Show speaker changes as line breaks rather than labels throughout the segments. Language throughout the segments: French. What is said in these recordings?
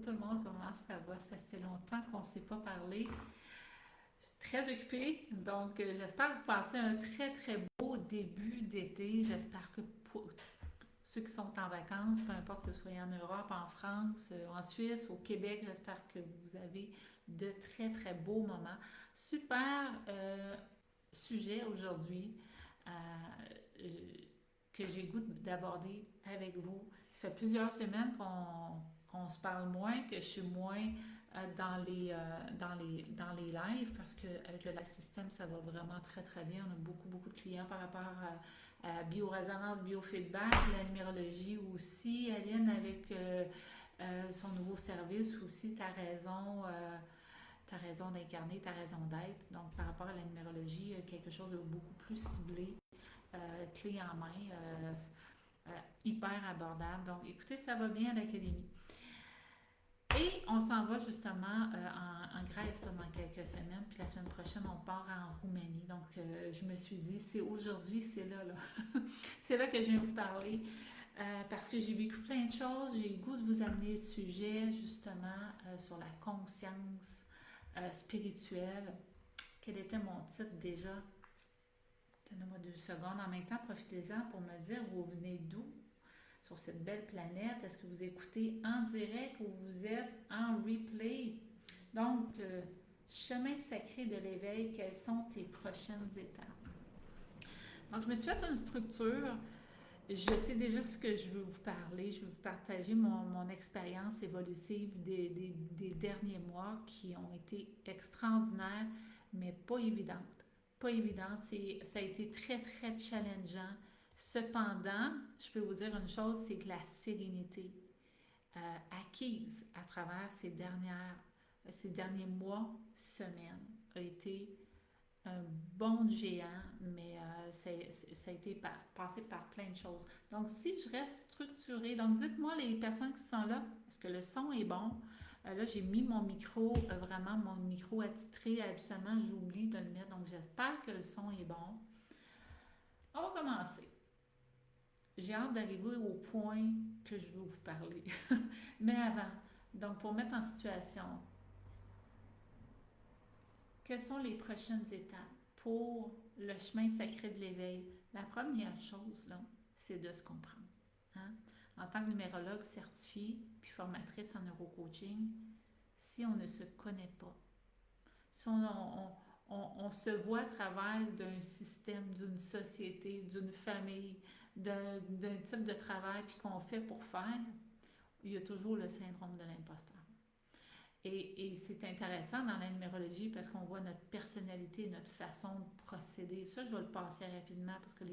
tout le monde, comment ça va? Ça fait longtemps qu'on ne s'est pas parlé. Je suis très occupée, donc j'espère que vous passez un très très beau début d'été. J'espère que pour ceux qui sont en vacances, peu importe que vous soyez en Europe, en France, en Suisse, au Québec, j'espère que vous avez de très très beaux moments. Super sujet aujourd'hui euh, euh, que j'ai goût d'aborder avec vous. Ça fait plusieurs semaines qu'on se parle moins, que je suis moins dans les lives parce qu'avec le live system, ça va vraiment très très bien. On a beaucoup de clients par rapport à biorésonance, biofeedback, la numérologie aussi. Aline, avec son nouveau service aussi, t'as raison d'incarner, t'as raison d'être. Donc, par rapport à la numérologie, quelque chose de beaucoup plus ciblé, clé en main, hyper abordable. Donc, écoutez, ça va bien à l'Académie. Et on s'en va justement en Grèce dans quelques semaines, puis la semaine prochaine, on part en Roumanie. Donc, je me suis dit, c'est aujourd'hui, c'est là, là. C'est là que je viens vous parler. Parce que j'ai vécu plein de choses, j'ai eu le goût de vous amener le sujet justement sur la conscience spirituelle. Quel était mon titre déjà? Donnez-moi 2 secondes. En même temps, profitez-en pour me dire vous venez d'où sur cette belle planète. Est-ce que vous écoutez en direct ou vous êtes en replay? Donc, chemin sacré de l'éveil, quelles sont tes prochaines étapes? Donc, je me suis fait une structure. Je sais déjà ce que je veux vous parler. Je veux vous partager mon expérience évolutive des derniers mois qui ont été extraordinaires, mais pas évidentes. Pas évidentes. Ça a été très challengeant. Cependant, je peux vous dire une chose, c'est que la sérénité acquise à travers ces derniers mois, semaines, a été un bond géant, mais ça a été passé par plein de choses. Donc, si je reste structurée, donc dites-moi les personnes qui sont là, est-ce que le son est bon? Là, j'ai mis mon micro, vraiment mon micro attitré. Habituellement, j'oublie de le mettre, donc j'espère que le son est bon. On va commencer. J'ai hâte d'arriver au point que je veux vous parler. Mais avant, donc pour mettre en situation, quelles sont les prochaines étapes pour le chemin sacré de l'éveil? La première chose, là, c'est de se comprendre. Hein? En tant que numérologue certifiée puis formatrice en neurocoaching, si on ne se connaît pas, si on se voit à travers d'un système, d'une société, d'une famille, d'un type de travail, puis qu'on fait pour faire, il y a toujours le syndrome de l'imposteur. Et c'est intéressant dans la numérologie parce qu'on voit notre personnalité, notre façon de procéder. Ça, je vais le passer rapidement parce que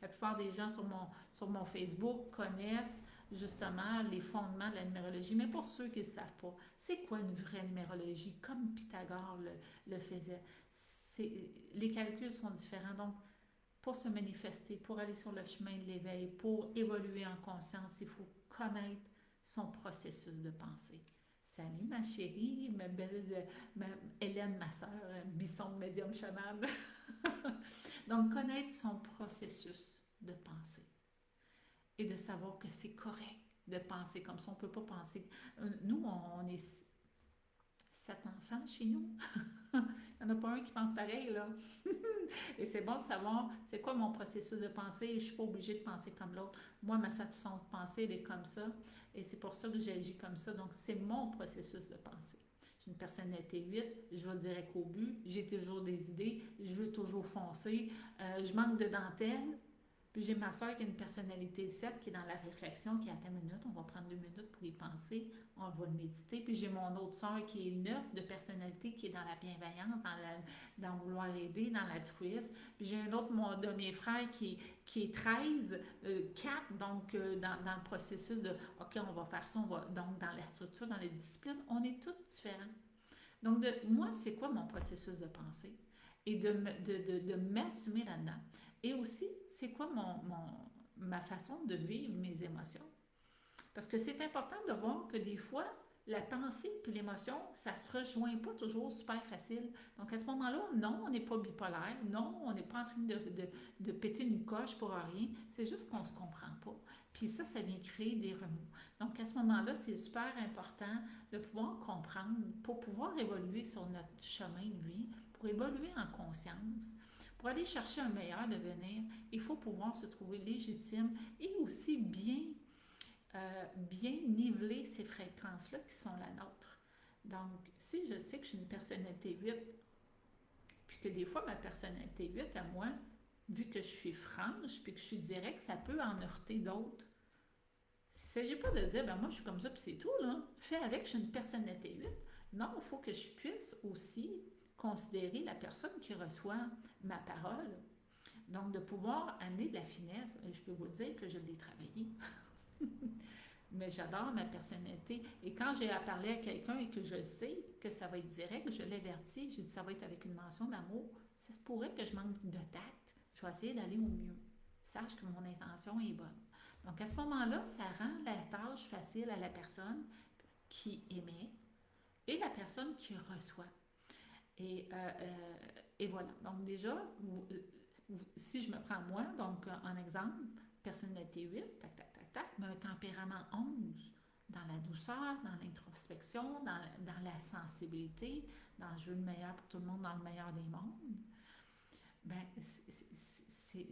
la plupart des gens sur mon Facebook connaissent justement les fondements de la numérologie. Mais pour ceux qui ne savent pas, c'est quoi une vraie numérologie? Comme Pythagore le faisait. Les calculs sont différents. Donc, pour se manifester, pour aller sur le chemin de l'éveil, pour évoluer en conscience, il faut connaître son processus de pensée. Salut ma chérie, ma belle Hélène, ma soeur, Bisson, médium chaman. Donc, connaître son processus de pensée et de savoir que c'est correct de penser comme ça. On ne peut pas penser. Nous, on est 7 enfants chez nous. Il n'y en a pas un qui pense pareil, là. Et c'est bon de savoir c'est quoi mon processus de pensée et je ne suis pas obligée de penser comme l'autre. Moi, ma façon de penser, elle est comme ça et c'est pour ça que j'agis comme ça. Donc, c'est mon processus de pensée. J'ai une personnalité 8, je vais direct au but, j'ai toujours des idées, je veux toujours foncer, je manque de dentelle. Puis j'ai ma soeur qui a une personnalité 7 qui est dans la réflexion, qui est à 10 minutes, on va prendre 2 minutes pour y penser, on va le méditer. Puis j'ai mon autre soeur qui est 9 de personnalité, qui est dans la bienveillance, dans vouloir aider, dans l'altruisme. Puis j'ai un autre de mes frères qui est 13, 4, donc dans le processus de OK, on va faire ça, donc dans la structure, dans les disciplines, on est tous différents. Donc moi, c'est quoi mon processus de pensée? Et de m'assumer là-dedans. Et aussi, c'est quoi ma façon de vivre mes émotions. Parce que c'est important de voir que des fois, la pensée puis l'émotion, ça se rejoint pas toujours super facile. Donc à ce moment-là, non, on n'est pas bipolaire, non, on n'est pas en train de péter une coche pour rien, c'est juste qu'on se comprend pas. Puis ça vient créer des remous. Donc à ce moment-là, c'est super important de pouvoir comprendre pour pouvoir évoluer sur notre chemin de vie, pour évoluer en conscience. Pour aller chercher un meilleur devenir, il faut pouvoir se trouver légitime et aussi bien niveler ces fréquences-là qui sont la nôtre. Donc, si je sais que je suis une personnalité 8, puis que des fois ma personnalité 8 à moi, vu que je suis franche, puis que je suis directe, ça peut en heurter d'autres. Il ne s'agit pas de dire, ben moi je suis comme ça, puis c'est tout, là. Fais avec, je suis une personnalité 8. Non, il faut que je puisse aussi considérer la personne qui reçoit ma parole. Donc, de pouvoir amener de la finesse, et je peux vous le dire que je l'ai travaillé. Mais j'adore ma personnalité. Et quand j'ai à parler à quelqu'un et que je sais que ça va être direct, je l'avertis, je dis ça va être avec une mention d'amour. Ça se pourrait que je manque de tact. Je vais essayer d'aller au mieux. Sache que mon intention est bonne. Donc à ce moment-là, ça rend la tâche facile à la personne qui émet et la personne qui reçoit. Et voilà. Donc déjà, si je me prends moi, donc en exemple, personnalité 8, tac, tac, tac, tac, mais un tempérament 11, dans la douceur, dans l'introspection, dans la sensibilité, dans je veux le meilleur pour tout le monde, dans le meilleur des mondes, ben, c'est,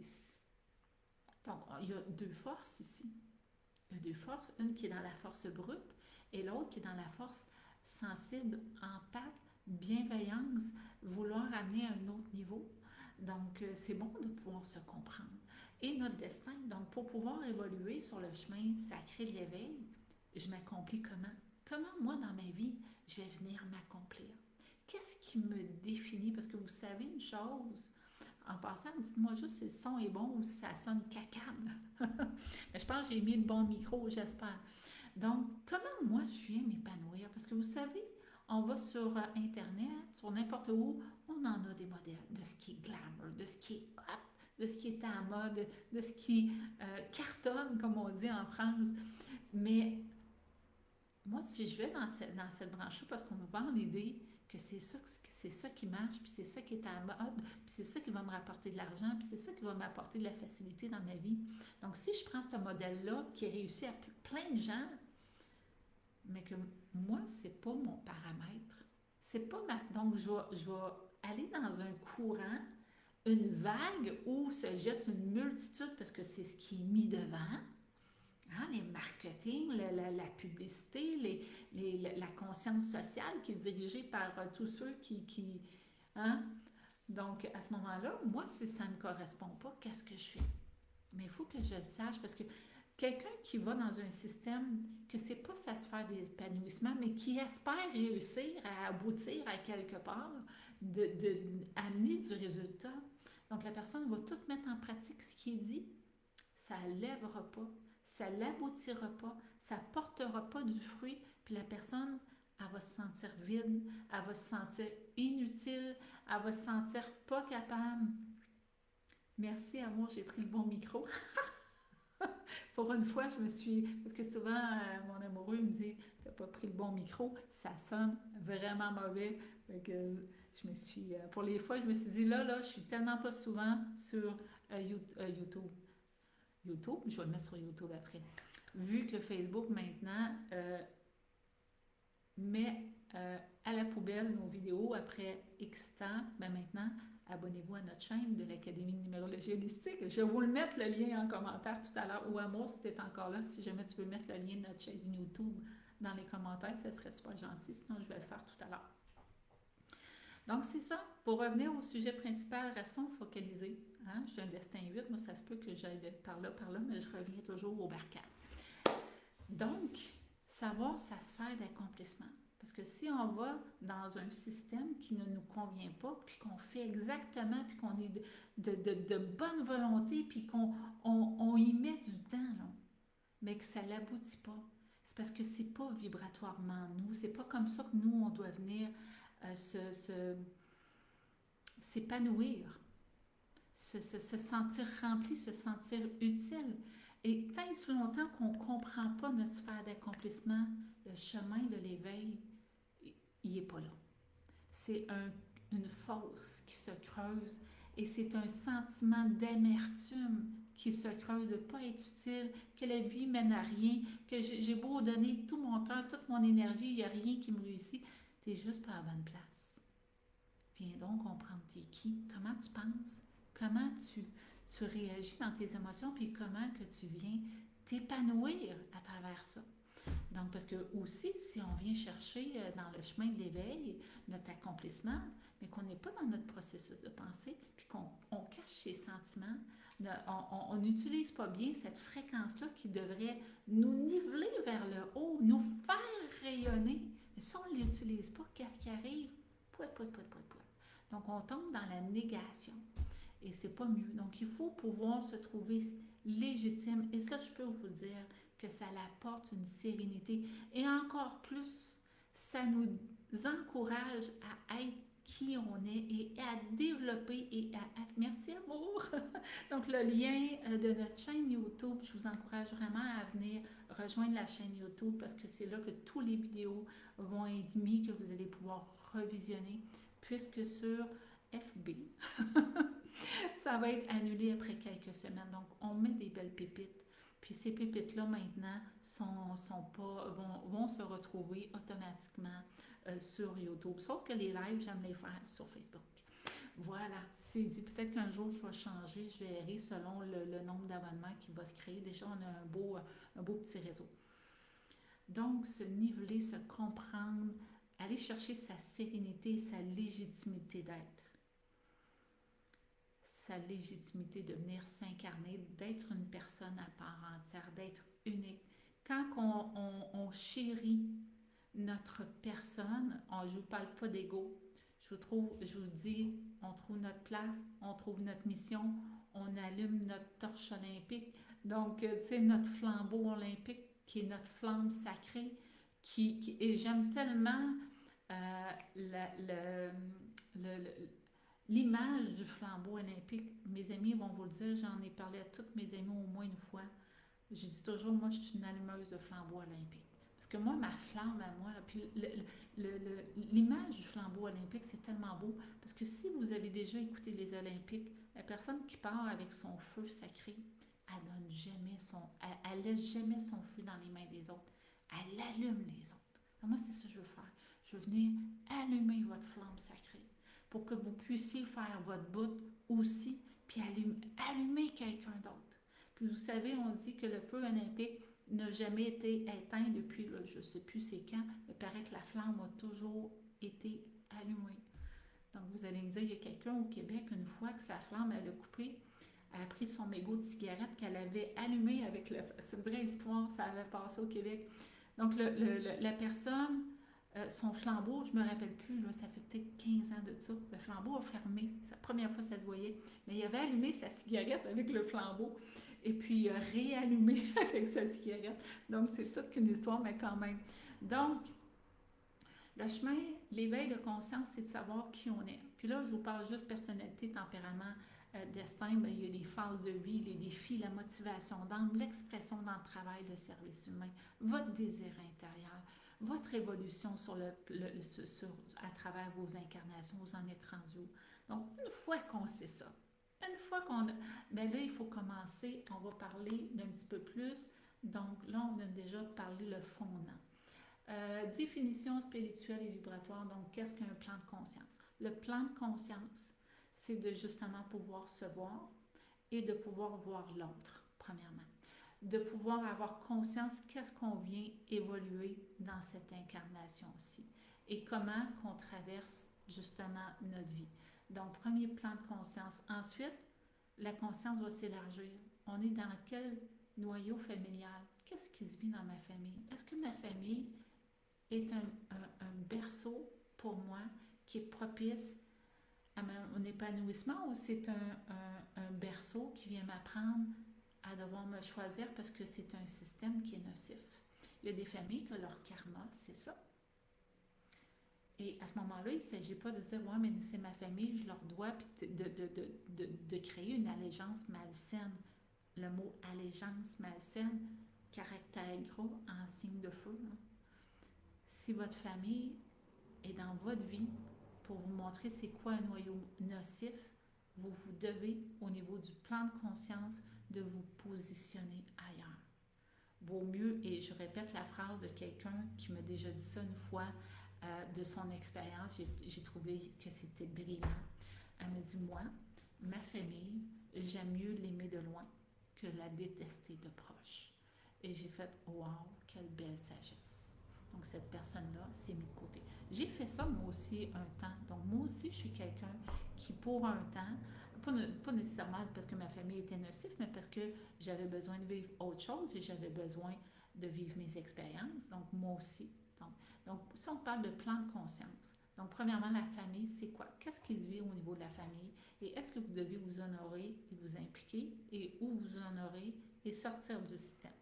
donc, il y a deux forces ici. Il y a deux forces, une qui est dans la force brute et l'autre qui est dans la force sensible, empathe, bienveillance, vouloir amener à un autre niveau. Donc, c'est bon de pouvoir se comprendre. Et notre destin, donc pour pouvoir évoluer sur le chemin sacré de l'éveil, je m'accomplis comment? Comment moi dans ma vie, je vais venir m'accomplir? Qu'est-ce qui me définit? Parce que vous savez une chose, en passant, dites-moi juste si le son est bon ou si ça sonne cacane. Mais je pense que j'ai mis le bon micro, j'espère. Donc, comment moi je viens m'épanouir? Parce que vous savez, on va sur Internet, sur n'importe où, on en a des modèles de ce qui est glamour, de ce qui est hot, de ce qui est à mode, de ce qui cartonne, comme on dit en France. Mais moi, si je vais dans cette branche-là, parce qu'on me vend l'idée que c'est ça qui marche, puis c'est ça qui est à mode, puis c'est ça qui va me rapporter de l'argent, puis c'est ça qui va m'apporter de la facilité dans ma vie. Donc, si je prends ce modèle-là, qui est réussi à plein de gens, mais que moi, c'est pas mon paramètre. C'est pas ma... Donc, je vais aller dans un courant, une vague où se jette une multitude, parce que c'est ce qui est mis devant. Hein, les marketing, la publicité, la conscience sociale qui est dirigée par tous ceux hein? Donc, à ce moment-là, moi, si ça ne me correspond pas, qu'est-ce que je fais? Mais il faut que je le sache, parce que quelqu'un qui va dans un système que c'est pas sa sphère d'épanouissement, mais qui espère réussir à aboutir à quelque part, amener du résultat. Donc, la personne va tout mettre en pratique ce qui est dit, ça ne lèvera pas, ça n'aboutira pas, ça ne portera pas du fruit, puis la personne, elle va se sentir vide, elle va se sentir inutile, elle va se sentir pas capable. Merci, amour, j'ai pris le bon micro. Pour une fois, je me suis... Parce que souvent, mon amoureux me dit « T'as pas pris le bon micro, ça sonne vraiment mauvais. » Fait que je me suis... pour les fois, je me suis dit là, je suis tellement pas souvent sur YouTube. YouTube, je vais le mettre sur YouTube après. Vu que Facebook, maintenant, met à la poubelle nos vidéos après X temps, ben maintenant, abonnez-vous à notre chaîne de l'Académie de numérologie holistique. Je vais vous le mettre le lien en commentaire tout à l'heure. Ou Amour, si tu es encore là, si jamais tu veux mettre le lien de notre chaîne YouTube dans les commentaires, ça serait super gentil. Sinon, je vais le faire tout à l'heure. Donc, c'est ça. Pour revenir au sujet principal, restons focalisés. Hein? Je suis un destin 8. Moi, ça se peut que j'aille par là, mais je reviens toujours au barcade. Donc, savoir sa sphère d'accomplissement. Parce que si on va dans un système qui ne nous convient pas, puis qu'on fait exactement, puis qu'on est de bonne volonté, puis qu'on y met du temps, là, mais que ça n'aboutit pas, c'est parce que c'est pas vibratoirement nous. C'est pas comme ça que nous, on doit venir s'épanouir, se sentir rempli, se sentir utile. Et tant et si longtemps qu'on ne comprend pas notre sphère d'accomplissement, le chemin de l'éveil, il n'est pas là. C'est une fosse qui se creuse et c'est un sentiment d'amertume qui se creuse, de ne pas être utile, que la vie mène à rien, que j'ai beau donner tout mon cœur, toute mon énergie, il n'y a rien qui me réussit. Tu n'es juste pas à la bonne place. Viens donc comprendre t'es qui, comment tu penses, comment tu réagis dans tes émotions, puis comment que tu viens t'épanouir à travers ça. Donc, parce que aussi, si on vient chercher dans le chemin de l'éveil notre accomplissement, mais qu'on n'est pas dans notre processus de pensée, puis qu'on cache ses sentiments, on n'utilise pas bien cette fréquence-là qui devrait nous niveler vers le haut, nous faire rayonner. Mais si on ne l'utilise pas, qu'est-ce qui arrive? Pouet, pouet, pouet, pouet, pouet. Donc, on tombe dans la négation. Et c'est pas mieux. Donc, il faut pouvoir se trouver légitime. Et ça, je peux vous dire que ça apporte une sérénité. Et encore plus, ça nous encourage à être qui on est et à développer et à... Merci, amour! Donc, le lien de notre chaîne YouTube, je vous encourage vraiment à venir rejoindre la chaîne YouTube parce que c'est là que toutes les vidéos vont être mises, que vous allez pouvoir revisionner, puisque sur FB, ça va être annulé après quelques semaines. Donc, on met des belles pépites. Puis ces pépites-là, maintenant, vont se retrouver automatiquement sur YouTube. Sauf que les lives, j'aime les faire sur Facebook. Voilà, c'est dit. Peut-être qu'un jour, je vais changer. Je verrai selon le nombre d'abonnements qui va se créer. Déjà, on a un beau petit réseau. Donc, se niveler, se comprendre, aller chercher sa sérénité, sa légitimité d'être. Sa légitimité de venir s'incarner, d'être une personne à part entière, d'être unique. Quand on chérit notre personne, je ne vous parle pas d'ego, je vous dis, on trouve notre place, on trouve notre mission, on allume notre torche olympique. Donc, tu sais, notre flambeau olympique qui est notre flamme sacrée, et j'aime tellement l'image du flambeau olympique. Mes amis vont vous le dire, j'en ai parlé à toutes mes amies au moins une fois. Je dis toujours, moi, je suis une allumeuse de flambeau olympique. Parce que moi, ma flamme à moi, puis l'image du flambeau olympique, c'est tellement beau. Parce que si vous avez déjà écouté les Olympiques, la personne qui part avec son feu sacré, elle laisse jamais son feu dans les mains des autres. Elle allume les autres. Alors moi, c'est ça que je veux faire. Je veux venir allumer votre flamme sacrée pour que vous puissiez faire votre bout aussi, puis allumer quelqu'un d'autre. Puis vous savez, on dit que le feu olympique n'a jamais été éteint depuis, là, je ne sais plus c'est quand, mais il paraît que la flamme a toujours été allumée. Donc vous allez me dire, il y a quelqu'un au Québec, une fois que sa flamme, elle a coupé, elle a pris son mégot de cigarette qu'elle avait allumé avec le... C'est une vraie histoire, ça avait passé au Québec. Donc la personne... son flambeau, je ne me rappelle plus, là, ça fait peut-être 15 ans de ça. Le flambeau a fermé. C'est la première fois que ça se voyait. Mais il avait allumé sa cigarette avec le flambeau et puis il a réallumé avec sa cigarette. Donc, c'est toute qu'une histoire, mais quand même. Donc, le chemin, l'éveil de conscience, c'est de savoir qui on est. Puis là, je vous parle juste personnalité, tempérament, destin. Bien, il y a les phases de vie, les défis, la motivation d'âme, l'expression dans le travail, le service humain, votre désir intérieur, votre évolution à travers vos incarnations, vous en êtes rendu. Donc, une fois qu'on sait ça, une fois qu'on a... Bien là, il faut commencer, on va parler d'un petit peu plus. Donc là, on a déjà parlé le fondement. Définition spirituelle et vibratoire, donc qu'est-ce qu'un plan de conscience? Le plan de conscience, c'est de justement pouvoir se voir et de pouvoir voir l'autre, premièrement. De pouvoir avoir conscience qu'est-ce qu'on vient évoluer dans cette incarnation-ci et comment qu'on traverse justement notre vie. Donc, premier plan de conscience. Ensuite, la conscience va s'élargir. On est dans quel noyau familial? Qu'est-ce qui se vit dans ma famille? Est-ce que ma famille est un berceau pour moi qui est propice à mon épanouissement ou c'est un berceau qui vient m'apprendre à devoir me choisir parce que c'est un système qui est nocif? Il y a des familles que leur karma, c'est ça. Et à ce moment-là, il ne s'agit pas de dire « Ouais, mais c'est ma famille, je leur dois » puis de créer une allégeance malsaine. le mot allégeance malsaine, caractère gras en signe de feu. Là. Si votre famille est dans votre vie pour vous montrer c'est quoi un noyau nocif, vous devez, au niveau du plan de conscience, de vous positionner ailleurs. Vaut mieux, et je répète la phrase de quelqu'un qui m'a déjà dit ça une fois, de son expérience, j'ai trouvé que c'était brillant. Elle me dit, moi, ma famille, j'aime mieux l'aimer de loin que la détester de proche. Et j'ai fait, wow, quelle belle sagesse. Donc cette personne-là s'est mise de côté. J'ai fait ça moi aussi un temps. Donc moi aussi, je suis quelqu'un qui, pour un temps, pas nécessairement parce que ma famille était nocive, mais parce que j'avais besoin de vivre autre chose et j'avais besoin de vivre mes expériences. Donc moi aussi. Donc si on parle de plan de conscience, donc premièrement, la famille, c'est quoi? Qu'est-ce qui se vit au niveau de la famille? Et est-ce que vous devez vous honorer et vous impliquer et où vous honorer et sortir du système?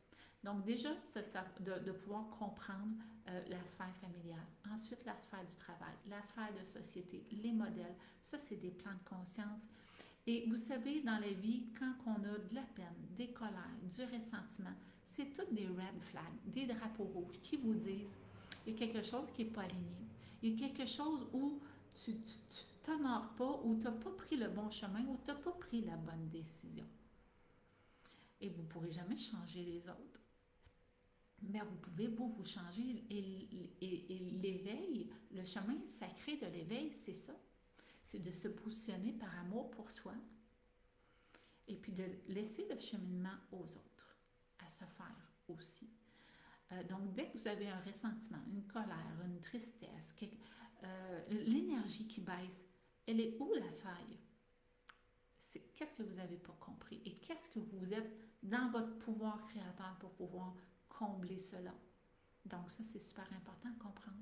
Donc déjà, de pouvoir comprendre la sphère familiale. Ensuite, la sphère du travail, la sphère de société, les modèles. Ça, c'est des plans de conscience. Et vous savez, dans la vie, quand on a de la peine, des colères, du ressentiment, c'est toutes des red flags, des drapeaux rouges qui vous disent il y a quelque chose qui n'est pas aligné. Il y a quelque chose où tu ne t'honores pas, où tu n'as pas pris le bon chemin, où tu n'as pas pris la bonne décision. Et vous ne pourrez jamais changer les autres. Mais vous pouvez, vous changer. Et l'éveil, le chemin sacré de l'éveil, c'est ça. C'est de se positionner par amour pour soi et puis de laisser le cheminement aux autres à se faire aussi. Donc, dès que vous avez un ressentiment, une colère, une tristesse, l'énergie qui baisse, elle est où la faille? Qu'est-ce que vous n'avez pas compris? Et qu'est-ce que vous êtes dans votre pouvoir créateur pour pouvoir combler cela? Donc, ça, c'est super important de comprendre.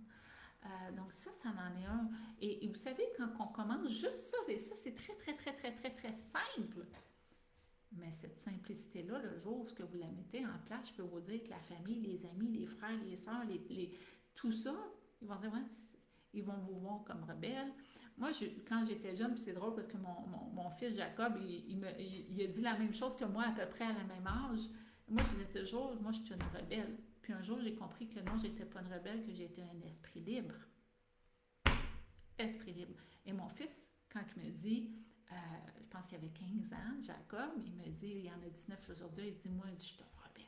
Donc, ça en est un. Et vous savez, quand on commence juste ça, et ça, c'est très, très, très, très, très, très simple. Mais cette simplicité-là, le jour où vous la mettez en place, je peux vous dire que la famille, les amis, les frères, les sœurs, tout ça, ils vont dire, ouais, ils vont vous voir comme rebelle. Moi, quand j'étais jeune, puis c'est drôle parce que mon fils Jacob, il a dit la même chose que moi à peu près à la même âge. Moi, je disais toujours, moi, je suis une rebelle. Puis un jour, j'ai compris que non, j'étais pas une rebelle, que j'étais un esprit libre. Esprit libre. Et mon fils, quand il me dit, je pense qu'il avait 15 ans, Jacob, il me dit, il y en a 19 aujourd'hui, il dit, moi, je suis un rebelle.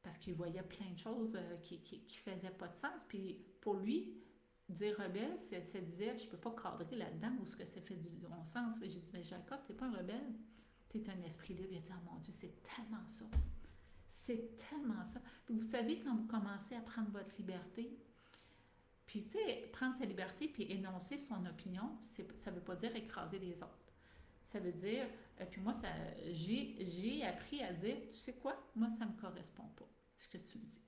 Parce qu'il voyait plein de choses qui faisaient pas de sens. Puis pour lui, dire rebelle, ça disait, je peux pas cadrer là-dedans où ce que ça fait du bon sens. J'ai dit, mais Jacob, t'es pas un rebelle, t'es un esprit libre. Il a dit, oh mon Dieu, c'est tellement ça. C'est tellement ça. Puis vous savez, quand vous commencez à prendre votre liberté, puis, tu sais, prendre sa liberté puis énoncer son opinion, ça ne veut pas dire écraser les autres. Ça veut dire, puis moi, j'ai appris à dire, tu sais quoi, moi, ça ne me correspond pas, ce que tu me dis.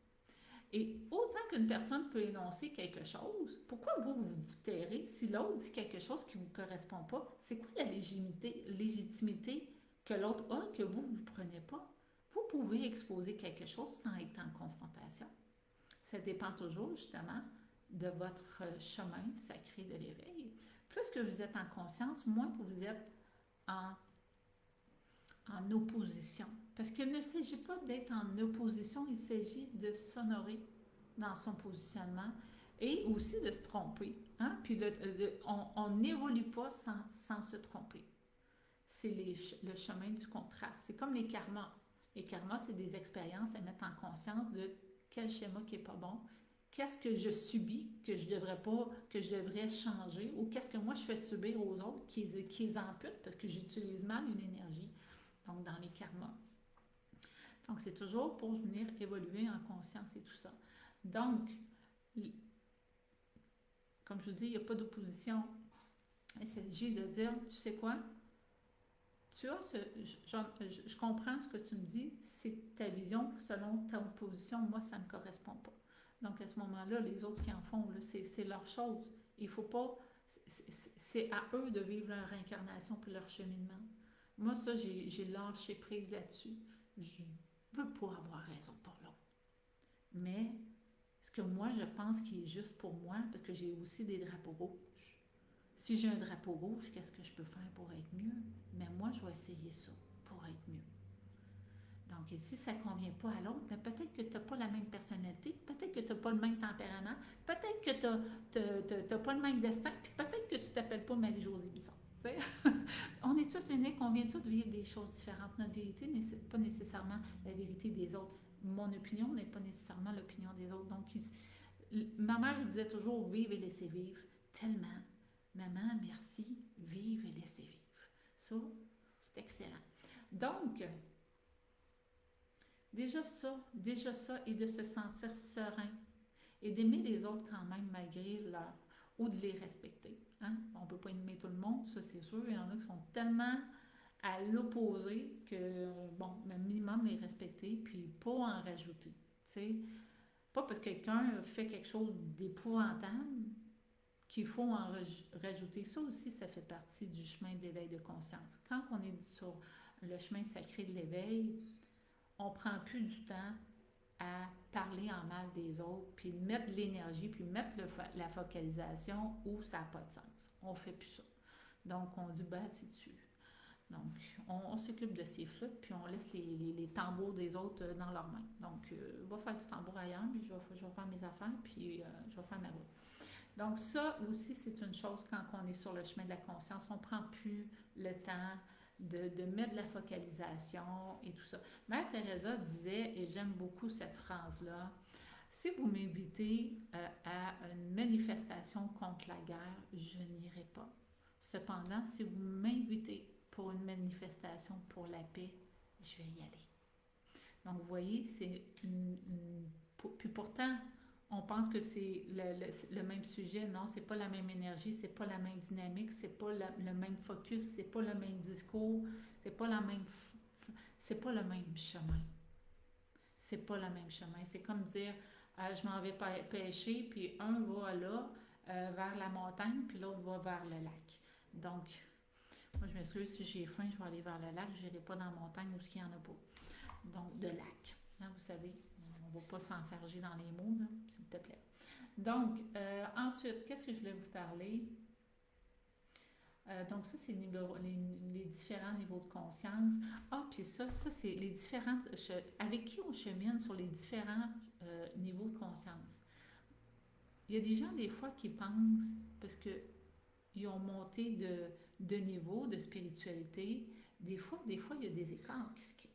Et autant qu'une personne peut énoncer quelque chose, pourquoi vous tairez si l'autre dit quelque chose qui ne vous correspond pas? C'est quoi la légitimité que l'autre a que vous ne prenez pas? Vous pouvez exposer quelque chose sans être en confrontation. Ça dépend toujours, justement, de votre chemin sacré de l'éveil. Plus que vous êtes en conscience, moins que vous êtes en opposition. Parce qu'il ne s'agit pas d'être en opposition, il s'agit de s'honorer dans son positionnement et aussi de se tromper. Hein? Puis on n'évolue pas sans se tromper. C'est le chemin du contraste. C'est comme les karmas. Les karmas, c'est des expériences à mettre en conscience de quel schéma qui n'est pas bon, qu'est-ce que je subis, que je devrais changer, ou qu'est-ce que moi je fais subir aux autres qui les amputent parce que j'utilise mal une énergie, donc dans les karmas. Donc c'est toujours pour venir évoluer en conscience et tout ça. Donc, comme je vous dis, il n'y a pas d'opposition. Il s'agit de dire, tu sais quoi, tu as je comprends ce que tu me dis, c'est ta vision selon ta position, moi ça ne me correspond pas. Donc, à ce moment-là, les autres qui en font, c'est leur chose. Il faut pas... C'est à eux de vivre leur réincarnation puis leur cheminement. Moi, ça, j'ai lâché prise là-dessus. Je ne veux pas avoir raison pour l'autre. Mais ce que moi, je pense qui est juste pour moi, parce que j'ai aussi des drapeaux rouges. Si j'ai un drapeau rouge, qu'est-ce que je peux faire pour être mieux? Mais moi, je vais essayer ça pour être mieux. Donc, et si ça ne convient pas à l'autre, ben peut-être que tu n'as pas la même personnalité, peut-être que tu n'as pas le même tempérament, peut-être que tu n'as pas le même destin, puis peut-être que tu ne t'appelles pas Marie-Josée Bisson. On est tous uniques, on vient tous vivre des choses différentes. Notre vérité n'est pas nécessairement la vérité des autres. Mon opinion n'est pas nécessairement l'opinion des autres. Donc, ma mère disait toujours vivre et laisser vivre. Tellement. Maman, merci, vivre et laisser vivre. Ça, c'est excellent. Donc, déjà ça, et de se sentir serein et d'aimer les autres quand même malgré leur, ou de les respecter. Hein? On ne peut pas aimer tout le monde, ça c'est sûr. Il y en a qui sont tellement à l'opposé que, bon, le minimum est respecté, puis pas en rajouter. Tu sais, pas parce que quelqu'un fait quelque chose d'épouvantable qu'il faut en rajouter. Ça aussi, ça fait partie du chemin de l'éveil de conscience. Quand on est sur le chemin sacré de l'éveil, on prend plus du temps à parler en mal des autres, puis mettre l'énergie, puis mettre la focalisation où ça n'a pas de sens. On ne fait plus ça. Donc, on dit, ben, c'est dessus. Donc, on s'occupe de ces flûtes, puis on laisse les tambours des autres dans leurs mains. Donc, va faire du tambour ailleurs, puis je vais faire mes affaires, puis je vais faire ma route. Donc, ça aussi, c'est une chose quand on est sur le chemin de la conscience. On ne prend plus le temps de mettre de la focalisation et tout ça. Mère Teresa disait, et j'aime beaucoup cette phrase-là, si vous m'invitez à une manifestation contre la guerre, je n'irai pas. Cependant, si vous m'invitez pour une manifestation pour la paix, je vais y aller. Donc, vous voyez, c'est puis pourtant, on pense que c'est le même sujet. Non, c'est pas la même énergie, c'est pas la même dynamique, c'est pas le même focus, c'est pas le même discours, c'est pas c'est pas le même chemin. C'est pas le même chemin. C'est comme dire, je m'en vais pêcher, puis un va là, vers la montagne, puis l'autre va vers le lac. Donc, moi, je m'excuse, si j'ai faim, je vais aller vers le lac, je n'irai pas dans la montagne où il n'y en a pas. Donc, de lac. Hein, vous savez, on ne va pas s'enfarger dans les mots, là, s'il te plaît. Donc, ensuite, qu'est-ce que je voulais vous parler? Donc, ça, c'est les différents niveaux de conscience. Ah, puis ça, c'est les différentes... avec qui on chemine sur les différents niveaux de conscience. Il y a des gens, des fois, qui pensent, parce qu'ils ont monté de niveau de spiritualité, des fois, il y a des écarts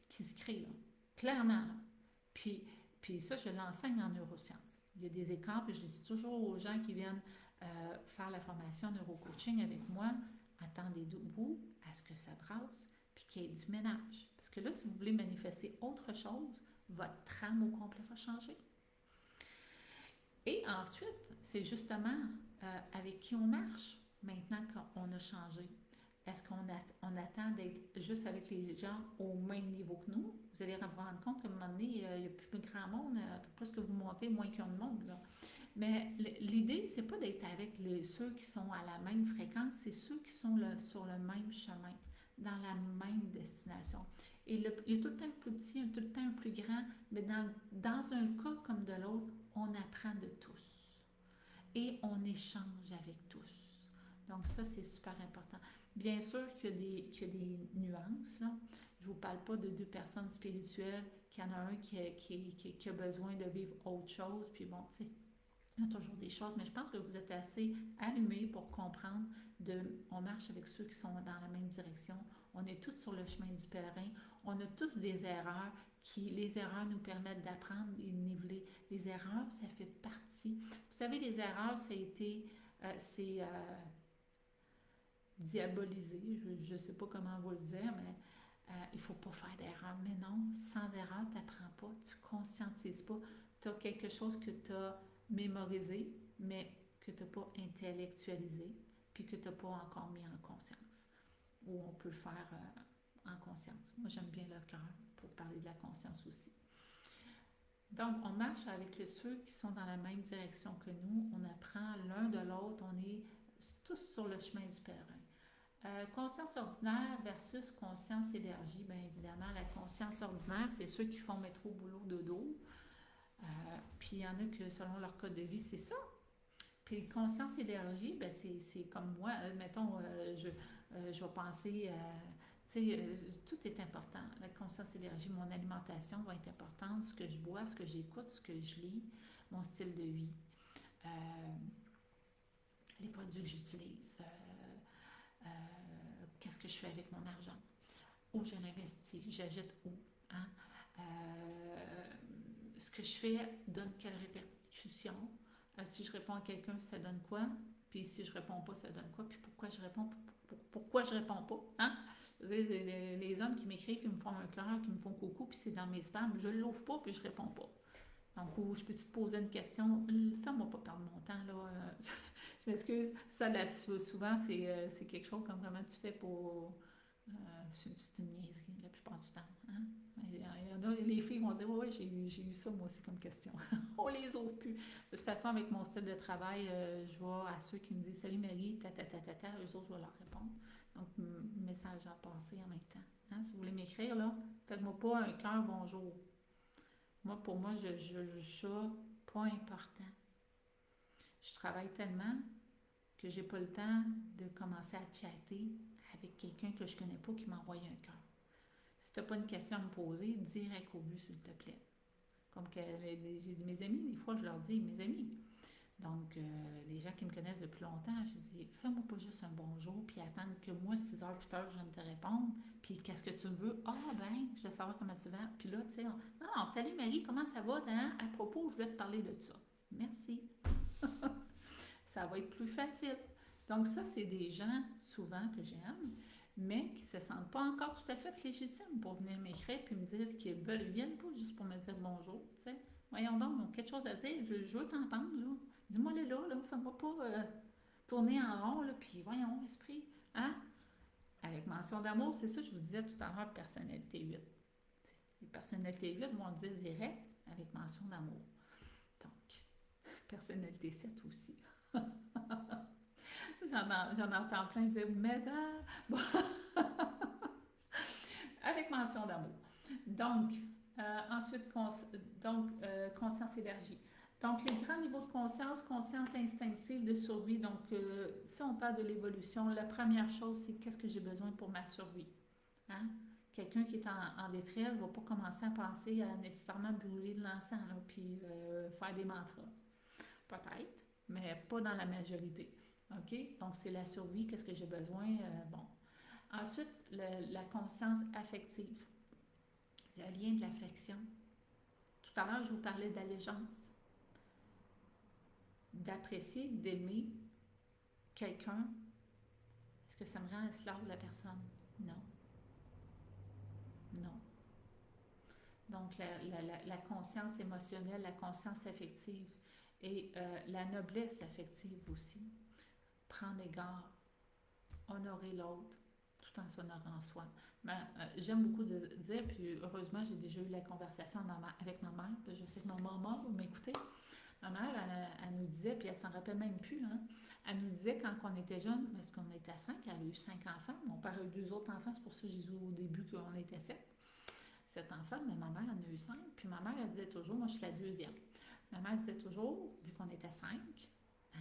qui se créent, là, clairement. Là. Puis ça, je l'enseigne en neurosciences. Il y a des écarts, puis je dis toujours aux gens qui viennent faire la formation neurocoaching avec moi, attendez-vous à ce que ça brasse, puis qu'il y ait du ménage. Parce que là, si vous voulez manifester autre chose, votre trame au complet va changer. Et ensuite, c'est justement avec qui on marche maintenant qu'on a changé. Est-ce qu'on attend d'être juste avec les gens au même niveau que nous? Vous allez vous rendre compte qu'à un moment donné, il n'y a plus de grand monde. Plus que vous montez, moins qu'il y a de monde. Là. Mais l'idée, c'est pas d'être avec ceux qui sont à la même fréquence, c'est ceux qui sont sur le même chemin, dans la même destination. Et il y a tout le temps un plus petit, tout le temps un plus grand, mais dans un cas comme de l'autre, on apprend de tous. Et on échange avec tous. Donc ça, c'est super important. Bien sûr qu'il y a des nuances, là. Je ne vous parle pas de deux personnes spirituelles, qu'il y en a un qui a besoin de vivre autre chose, puis bon, tu sais, il y a toujours des choses, mais je pense que vous êtes assez allumés pour comprendre on marche avec ceux qui sont dans la même direction, on est tous sur le chemin du pèlerin, on a tous des erreurs, les erreurs nous permettent d'apprendre et de niveler. Les erreurs, ça fait partie. Vous savez, les erreurs, c'est diabolisé, je ne sais pas comment vous le dire, mais il ne faut pas faire d'erreur. Mais non, sans erreur, tu n'apprends pas, tu ne conscientises pas. Tu as quelque chose que tu as mémorisé, mais que tu n'as pas intellectualisé, puis que tu n'as pas encore mis en conscience. Ou on peut le faire en conscience. Moi, j'aime bien le cœur pour parler de la conscience aussi. Donc, on marche avec ceux qui sont dans la même direction que nous. On apprend l'un de l'autre. On est tous sur le chemin du pèlerin. Conscience ordinaire versus conscience élargie. Bien évidemment, la conscience ordinaire, c'est ceux qui font métro, boulot, dodo. Puis il y en a que, selon leur code de vie, c'est ça. Puis conscience élargie, ben c'est comme moi. Mettons, je vais penser à Tu sais, tout est important. La conscience élargie, mon alimentation va être importante, ce que je bois, ce que j'écoute, ce que je lis, mon style de vie, euh, les produits que j'utilise, qu'est-ce que je fais avec mon argent, où je l'investis, j'achète où, hein? Ce que je fais donne quelle répercussion. Si je réponds à quelqu'un, ça donne quoi? Puis si je réponds pas, ça donne quoi? Puis pourquoi je réponds, pourquoi je réponds pas? Hein? Les hommes qui m'écrivent, qui me font un cœur, qui me font coucou, puis c'est dans mes spams, je l'ouvre pas, puis je réponds pas. Donc, ou je peux-tu te poser une question? Fais-moi pas perdre mon temps, là. Je m'excuse. Ça, là, souvent, c'est quelque chose comme comment tu fais pour. C'est une niaiserie la plupart du temps. Hein? Il y en a, les filles vont dire oui, j'ai eu ça moi aussi comme question. On les ouvre plus. De toute façon, avec mon style de travail, je vois à ceux qui me disent salut Marie, eux autres, je vais leur répondre. Donc, message à passer en même temps. Hein? Si vous voulez m'écrire, là, faites-moi pas un cœur bonjour. Moi, pour moi, je ça, pas important. Je travaille tellement que j'ai pas le temps de commencer à chatter avec quelqu'un que je connais pas qui m'envoie un cœur. Si t'as pas une question à me poser, direct au but, s'il te plaît. Comme que j'ai mes amis, des fois, je leur dis, mes amis. Donc, les gens qui me connaissent depuis longtemps, je dis, fais-moi pas juste un bonjour, puis attendre que moi, 6 heures plus tard, je vienne te répondre. Puis, qu'est-ce que tu veux? Ah, ben, je veux savoir comment tu vas. Puis là, tu sais, non, salut Marie, comment ça va? Hein? À propos, je voulais te parler de ça. Merci. Ça va être plus facile. Donc, ça, c'est des gens, souvent, que j'aime, mais qui ne se sentent pas encore tout à fait légitimes pour venir m'écrire puis me dire qu'ils veulent, ils viennent pas juste pour me dire bonjour, tu sais. Voyons donc, ils ont quelque chose à dire, je veux t'entendre, là. Dis-moi là, fais-moi pas tourner en rond, là, puis voyons, esprit, hein? Avec mention d'amour, c'est ça que je vous disais tout à l'heure, personnalité 8. Les personnalités 8 vont le dire direct avec mention d'amour. Donc, personnalité 7 aussi. J'en entends plein dire, mais bon. Avec mention d'amour. Donc, ensuite, conscience élargie. Donc, les grands niveaux de conscience, conscience instinctive de survie. Donc, si on parle de l'évolution, la première chose, c'est qu'est-ce que j'ai besoin pour ma survie. Hein? Quelqu'un qui est en détresse ne va pas commencer à penser à nécessairement brûler de l'encens, puis faire des mantras. Peut-être, mais pas dans la majorité. OK? Donc, c'est la survie, qu'est-ce que j'ai besoin? Bon. Ensuite, la conscience affective, le lien de l'affection. Tout à l'heure, je vous parlais d'allégeance, d'apprécier, d'aimer quelqu'un. Est-ce que ça me rend esclave de la personne? Non. Non. Donc, la conscience émotionnelle, la conscience affective et la noblesse affective aussi. Prendre égard, honorer l'autre, tout en s'honorant soi. Mais, j'aime beaucoup dire, puis heureusement, j'ai déjà eu la conversation avec ma mère, puis je sais que ma maman va m'écouter. Ma mère, elle nous disait, puis elle s'en rappelle même plus, hein, elle nous disait quand on était jeune, parce qu'on était 5, elle a eu 5 enfants, mon père a eu 2 autres enfants, c'est pour ça que j'ai dit au début qu'on était 7 enfants, mais ma mère en a eu 5, puis ma mère, elle disait toujours, moi je suis la deuxième, ma mère disait toujours, vu qu'on était 5, hein,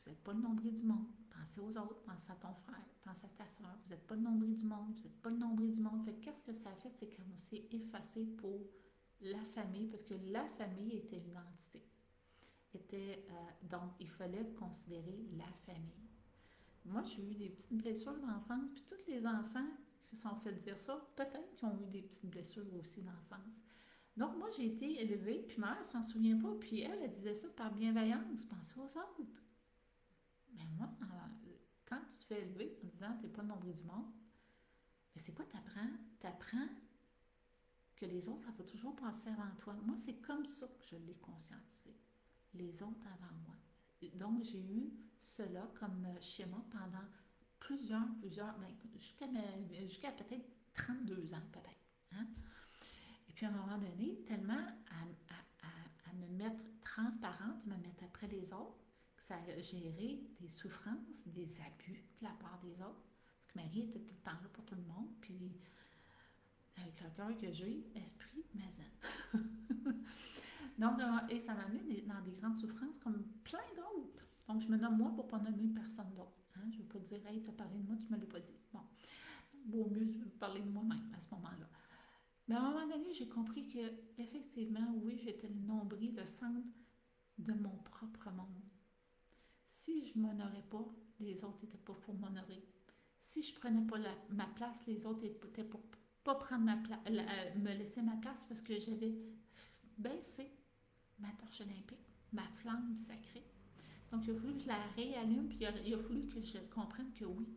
vous n'êtes pas le nombril du monde. Pensez aux autres, pensez à ton frère, pense à ta soeur. Vous n'êtes pas le nombril du monde, vous n'êtes pas le nombril du monde. Fait qu'est-ce que ça fait? C'est qu'on s'est effacé pour la famille, parce que la famille était une entité. Donc, il fallait considérer la famille. Moi, j'ai eu des petites blessures d'enfance, puis tous les enfants qui se sont fait dire ça, peut-être qu'ils ont eu des petites blessures aussi d'enfance. Donc, moi, j'ai été élevée, puis ma mère s'en souvient pas, puis elle disait ça par bienveillance, pensez aux autres. Mais moi, quand tu te fais élever en disant t'es pas le nombril du monde, mais c'est quoi t'apprends? T'apprends que les autres, ça va toujours passer avant toi. Moi, c'est comme ça que je l'ai conscientisé. Les autres avant moi. Donc, j'ai eu cela comme schéma pendant plusieurs, ben, jusqu'à peut-être 32 ans, peut-être. Hein? Et puis, à un moment donné, tellement à me mettre transparente, me mettre après les autres, ça a géré des souffrances, des abus de la part des autres. Parce que Marie était tout le temps là pour tout le monde, puis avec le cœur que j'ai, esprit, maison. Donc, et ça m'a amené dans des grandes souffrances comme plein d'autres. Donc, je me nomme moi pour ne pas nommer personne d'autre. Hein? Je ne veux pas dire, hey, t'as parlé de moi, tu ne me l'as pas dit. Bon. vaut mieux parler de moi-même à ce moment-là. Mais à un moment donné, j'ai compris que, effectivement, oui, j'étais le nombril, le centre de mon propre monde. Si je m'honorais pas, les autres n'étaient pas pour m'honorer. Si je prenais pas ma place, les autres étaient pour pas prendre me laisser ma place parce que j'avais baissé ma torche olympique, ma flamme sacrée. Donc, il a fallu que je la réallume, puis il a fallu que je comprenne que oui,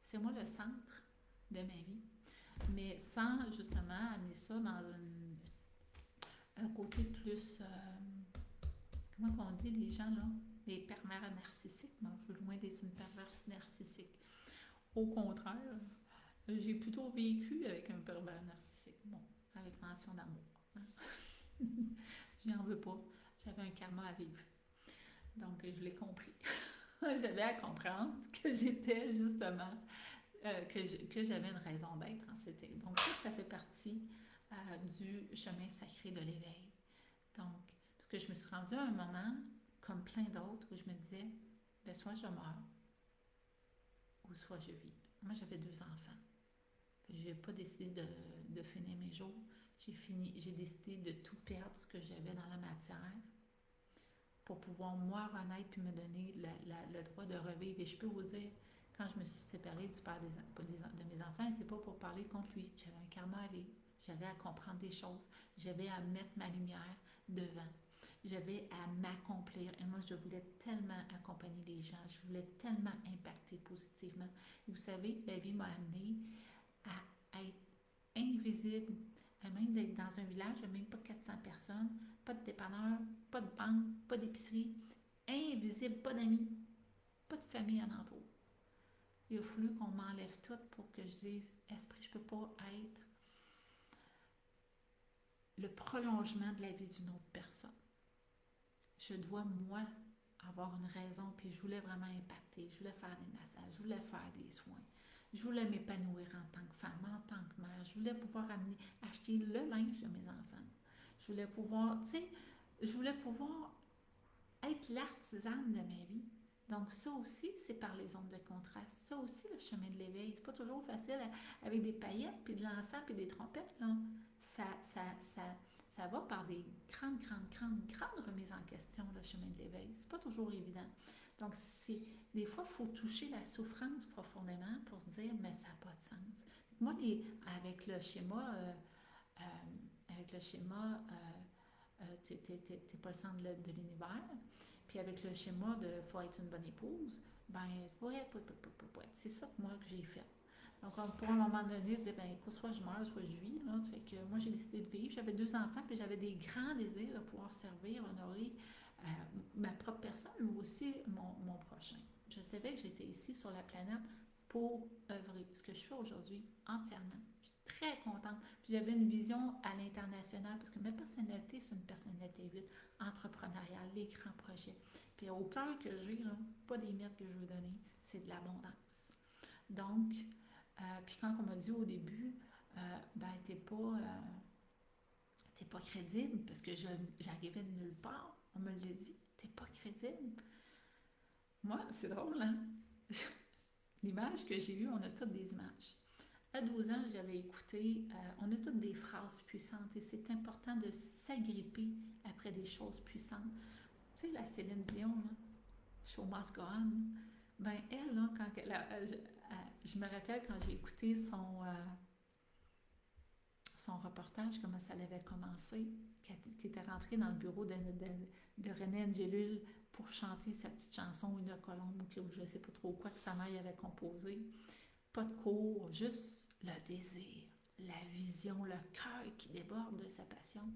c'est moi le centre de ma vie. Mais sans justement amener ça dans un côté plus. Comment on dit les gens là? Les pervers narcissiques. Moi, je suis loin d'être une perverse narcissique. Au contraire, j'ai plutôt vécu avec un pervers narcissique. Bon, avec mention d'amour. Hein? J'en veux pas. J'avais un karma à vivre. Donc, je l'ai compris. J'avais à comprendre que j'étais justement, que j'avais une raison d'être en c'était. Donc, ça fait partie du chemin sacré de l'éveil. Donc, parce que je me suis rendue à un moment, comme plein d'autres, où je me disais, ben, soit je meurs, ou soit je vis. Moi, j'avais 2 enfants. Je n'ai pas décidé de finir mes jours. J'ai décidé de tout perdre ce que j'avais dans la matière pour pouvoir moi renaître puis me donner le droit de revivre. Et je peux vous dire, quand je me suis séparée du père de mes enfants, c'est pas pour parler contre lui. J'avais un karma à vivre. J'avais à comprendre des choses. J'avais à mettre ma lumière devant. J'avais à m'accomplir. Et moi, je voulais tellement accompagner les gens. Je voulais tellement impacter positivement. Et vous savez, la vie m'a amenée à être invisible, à même d'être dans un village de même pas 400 personnes, pas de dépanneur, pas de banque, pas d'épicerie, invisible, pas d'amis, pas de famille alentour. Il a fallu qu'on m'enlève tout pour que je dise, esprit, je peux pas être le prolongement de la vie d'une autre personne. Je dois, moi, avoir une raison, puis je voulais vraiment impacter, je voulais faire des massages, je voulais faire des soins, je voulais m'épanouir en tant que femme, en tant que mère, je voulais pouvoir acheter le linge de mes enfants, je voulais pouvoir, tu sais, je voulais pouvoir être l'artisane de ma vie. Donc ça aussi, c'est par les ondes de contraste. Ça aussi, le chemin de l'éveil. C'est pas toujours facile avec des paillettes, puis de l'encens, puis des trompettes, là. Ça, ça, ça, ça va par des grandes remises en question, le chemin de l'éveil. C'est pas toujours évident. Donc, des fois, il faut toucher la souffrance profondément pour se dire, mais ça n'a pas de sens. Moi, avec le schéma, t'es pas le centre de l'univers, puis avec le schéma de faut être une bonne épouse, ben, ouais, c'est ça que moi que j'ai fait. Donc, pour un moment donné, dire, ben, écoute, soit je meurs, soit je vis. Là, ça fait que moi, j'ai décidé de vivre. J'avais 2 enfants, puis j'avais des grands désirs de pouvoir servir, honorer ma propre personne, mais aussi mon prochain. Je savais que j'étais ici sur la planète pour œuvrer, ce que je fais aujourd'hui entièrement. Je suis très contente. Puis j'avais une vision à l'international, parce que ma personnalité, c'est une personnalité 8, entrepreneuriale, les grands projets. Puis au cœur que j'ai, là, pas des miettes que je veux donner, c'est de l'abondance. Donc, puis quand on m'a dit au début, ben t'es pas crédible, parce que j'arrivais de nulle part, on me l'a dit, t'es pas crédible. Moi, c'est drôle, hein? L'image que j'ai eue, on a toutes des images. À 12 ans, j'avais écouté, on a toutes des phrases puissantes et c'est important de s'agripper après des choses puissantes. Tu sais, la Céline Dion, là, Show Must Go On, ben elle, là, quand je me rappelle quand j'ai écouté son reportage, comment ça avait commencé, qu'elle était rentrée dans le bureau de René Angelul pour chanter sa petite chanson Une colombe ou je ne sais pas trop quoi que sa mère avait composé. Pas de cours, juste le désir, la vision, le cœur qui déborde de sa passion.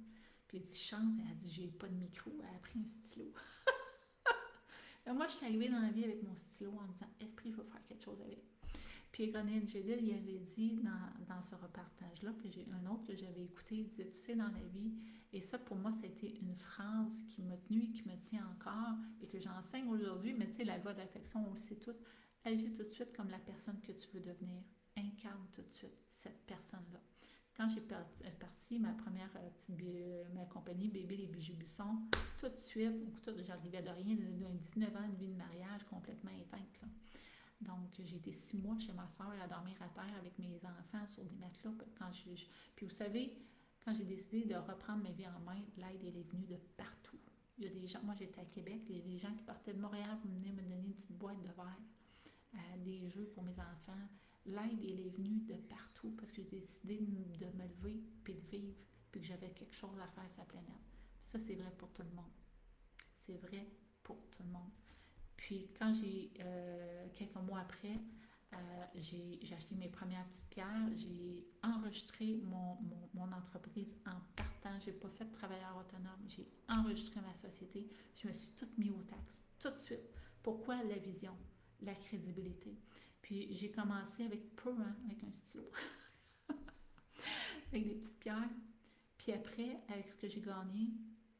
Puis elle dit chante, elle a dit j'ai pas de micro, elle a pris un stylo. Alors moi je suis arrivée dans la vie avec mon stylo en me disant esprit, je vais faire quelque chose avec. Puis René Angelil, il avait dit dans ce reportage-là, puis j'ai un autre que j'avais écouté, il disait, tu sais, dans la vie, et ça pour moi, c'était une phrase qui m'a tenue et qui me tient encore, et que j'enseigne aujourd'hui, mais tu sais, la loi d'attraction, on le sait tous, agis tout de suite comme la personne que tu veux devenir. Incarne tout de suite cette personne-là. Quand j'ai parti ma première ma compagnie Bébé les bijoux Buisson, tout de suite, écoute, j'arrivais de rien, d'un 19 ans de vie de mariage complètement éteinte, là. Donc, j'ai été 6 mois chez ma soeur à dormir à terre avec mes enfants sur des matelas. Puis vous savez, quand j'ai décidé de reprendre ma vie en main, l'aide, elle est venue de partout. Il y a des gens, moi j'étais à Québec, il y a des gens qui partaient de Montréal pour venir me donner une petite boîte de verre, des jeux pour mes enfants. L'aide, elle est venue de partout parce que j'ai décidé de me lever puis de vivre, puis que j'avais quelque chose à faire sur la planète. Ça, c'est vrai pour tout le monde. C'est vrai pour tout le monde. Puis quand quelques mois après, j'ai acheté mes premières petites pierres, j'ai enregistré mon entreprise en partant, j'ai pas fait de travailleur autonome, j'ai enregistré ma société, je me suis toute mis aux taxes, tout de suite. Pourquoi? La vision, la crédibilité. Puis j'ai commencé avec peu, hein, avec un stylo, avec des petites pierres. Puis après, avec ce que j'ai gagné,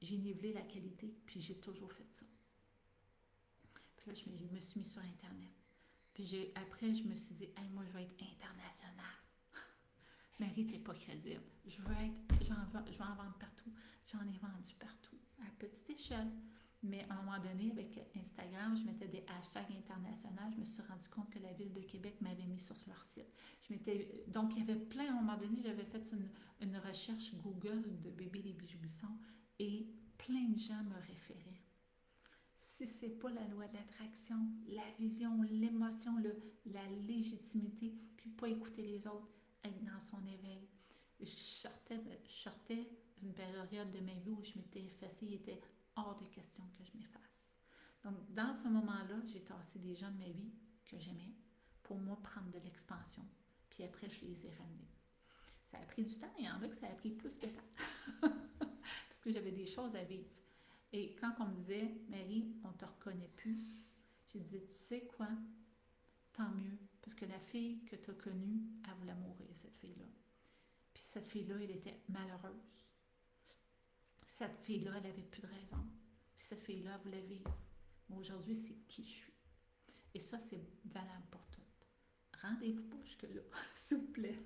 j'ai nivelé la qualité, puis j'ai toujours fait ça. Puis là, je me suis mis sur Internet. Puis après, je me suis dit, hey, moi, je vais être internationale. Marie, t'es pas crédible. Je vais en vendre partout. J'en ai vendu partout, à petite échelle. Mais à un moment donné, avec Instagram, je mettais des hashtags internationaux. Je me suis rendu compte que la Ville de Québec m'avait mis sur leur site. Donc, il y avait plein, à un moment donné, j'avais fait une recherche Google de bébés des bijoux Bisson et plein de gens me référaient. Si c'est pas la loi de l'attraction, la vision, l'émotion, la légitimité, puis pas écouter les autres, être dans son éveil. Je sortais d'une période de ma vie où je m'étais effacée, il était hors de question que je m'efface. Donc, dans ce moment-là, j'ai tassé des gens de ma vie que j'aimais pour moi prendre de l'expansion. Puis après, je les ai ramenés. Ça a pris du temps, il y en a que ça a pris plus de temps. Parce que j'avais des choses à vivre. Et quand on me disait, Marie, on ne te reconnaît plus, je disais, tu sais quoi, tant mieux, parce que la fille que tu as connue, elle voulait mourir, cette fille-là. Puis cette fille-là, elle était malheureuse. Cette fille-là, elle n'avait plus de raison. Puis cette fille-là, elle voulait vivre. Mais aujourd'hui, c'est qui je suis. Et ça, c'est valable pour toutes. Rendez-vous pas jusque-là, s'il vous plaît.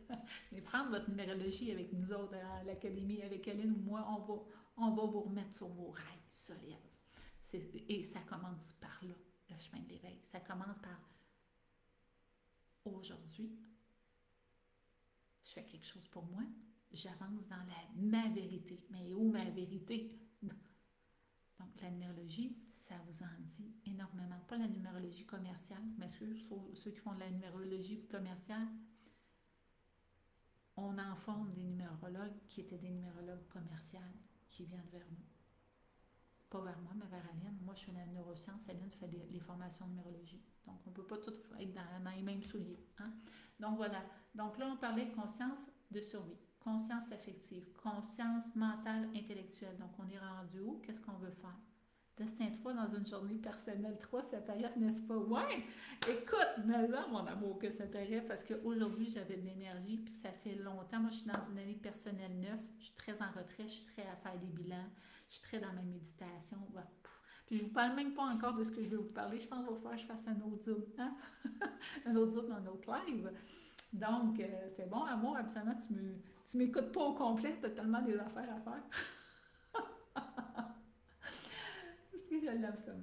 Mais prendre votre numérologie avec nous autres à l'académie, avec Hélène ou moi, on va vous remettre sur vos rails solides. Et ça commence par là, le chemin de l'éveil. Ça commence par aujourd'hui, je fais quelque chose pour moi, j'avance dans ma vérité. Mais où ma vérité? Donc, la numérologie, ça vous en dit énormément. Pas la numérologie commerciale, mais ceux qui font de la numérologie commerciale, on en forme des numérologues qui étaient des numérologues commerciaux qui viennent vers nous. Pas vers moi, mais vers Aline. Moi, je fais la neuroscience. Aline fait les formations de numérologie. Donc, on ne peut pas tout être dans les mêmes souliers. Hein? Donc, voilà. Donc, là, on parlait de conscience de survie, conscience affective, conscience mentale, intellectuelle. Donc, on est rendu où? Qu'est-ce qu'on veut faire? Destin 3 dans une journée personnelle 3, ça paraît, n'est-ce pas? Ouais! Écoute, mais ça, mon amour, que ça paraît, parce qu'aujourd'hui, j'avais de l'énergie, puis ça fait longtemps. Moi, je suis dans une année personnelle neuve, je suis très en retrait, je suis très à faire des bilans, je suis très dans ma méditation. Ouais. Puis je vous parle même pas encore de ce que je vais vous parler. Je pense qu'il va falloir que je fasse un autre Zoom, hein? Un autre Zoom, un autre live. Donc, c'est bon, amour, absolument, tu m'écoutes pas au complet, tu as tellement des affaires à faire. Je l'aime ça, là.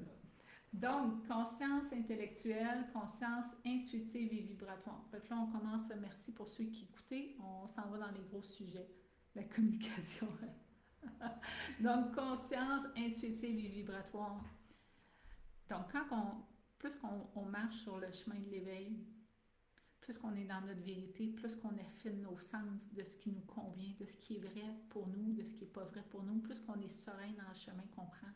Donc, conscience intellectuelle, conscience intuitive et vibratoire. Fait que là, on commence, merci pour ceux qui écoutaient, on s'en va dans les gros sujets, la communication. Donc, conscience intuitive et vibratoire. Donc, plus qu'on marche sur le chemin de l'éveil, plus qu'on est dans notre vérité, plus qu'on affine nos sens de ce qui nous convient, de ce qui est vrai pour nous, de ce qui n'est pas vrai pour nous, plus qu'on est serein dans le chemin qu'on prend,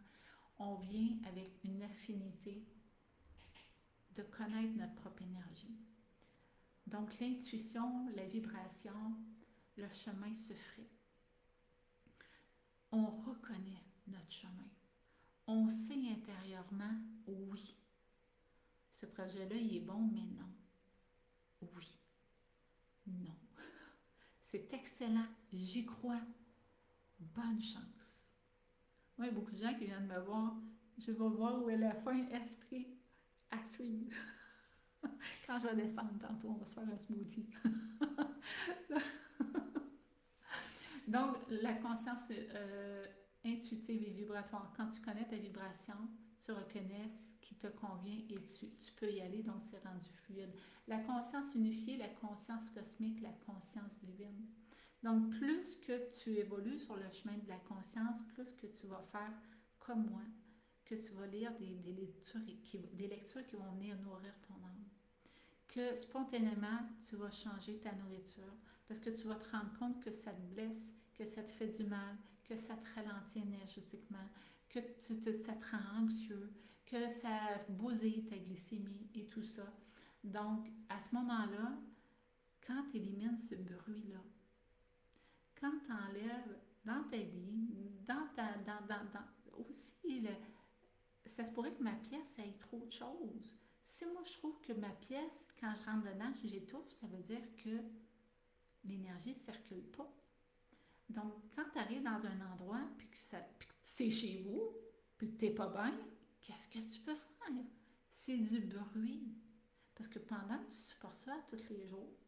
on vient avec une affinité de connaître notre propre énergie. Donc l'intuition, la vibration, le chemin se ferait. On reconnaît notre chemin. On sait intérieurement, oui, ce projet-là, il est bon, mais non. Oui, non. C'est excellent, j'y crois. Bonne chance. Moi, il y a beaucoup de gens qui viennent me voir. Je vais voir où est la fin, esprit, à suivre. Quand je vais descendre tantôt, on va se faire un smoothie. Donc, la conscience intuitive et vibratoire. Quand tu connais ta vibration, tu reconnais ce qui te convient et tu peux y aller, donc c'est rendu fluide. La conscience unifiée, la conscience cosmique, la conscience divine. Donc, plus que tu évolues sur le chemin de la conscience, plus que tu vas faire comme moi, que tu vas lire des lectures qui vont venir nourrir ton âme. Que spontanément, tu vas changer ta nourriture parce que tu vas te rendre compte que ça te blesse, que ça te fait du mal, que ça te ralentit énergétiquement, que ça te rend anxieux, que ça bousille ta glycémie et tout ça. Donc, à ce moment-là, quand tu élimines ce bruit-là, quand tu enlèves dans ta vie, aussi, ça se pourrait que ma pièce ait trop de choses. Si moi je trouve que ma pièce, quand je rentre dedans, j'étouffe, ça veut dire que l'énergie ne circule pas. Donc, quand tu arrives dans un endroit, puis que c'est chez vous, puis que tu n'es pas bien, qu'est-ce que tu peux faire? C'est du bruit. Parce que pendant que tu supportes ça tous les jours,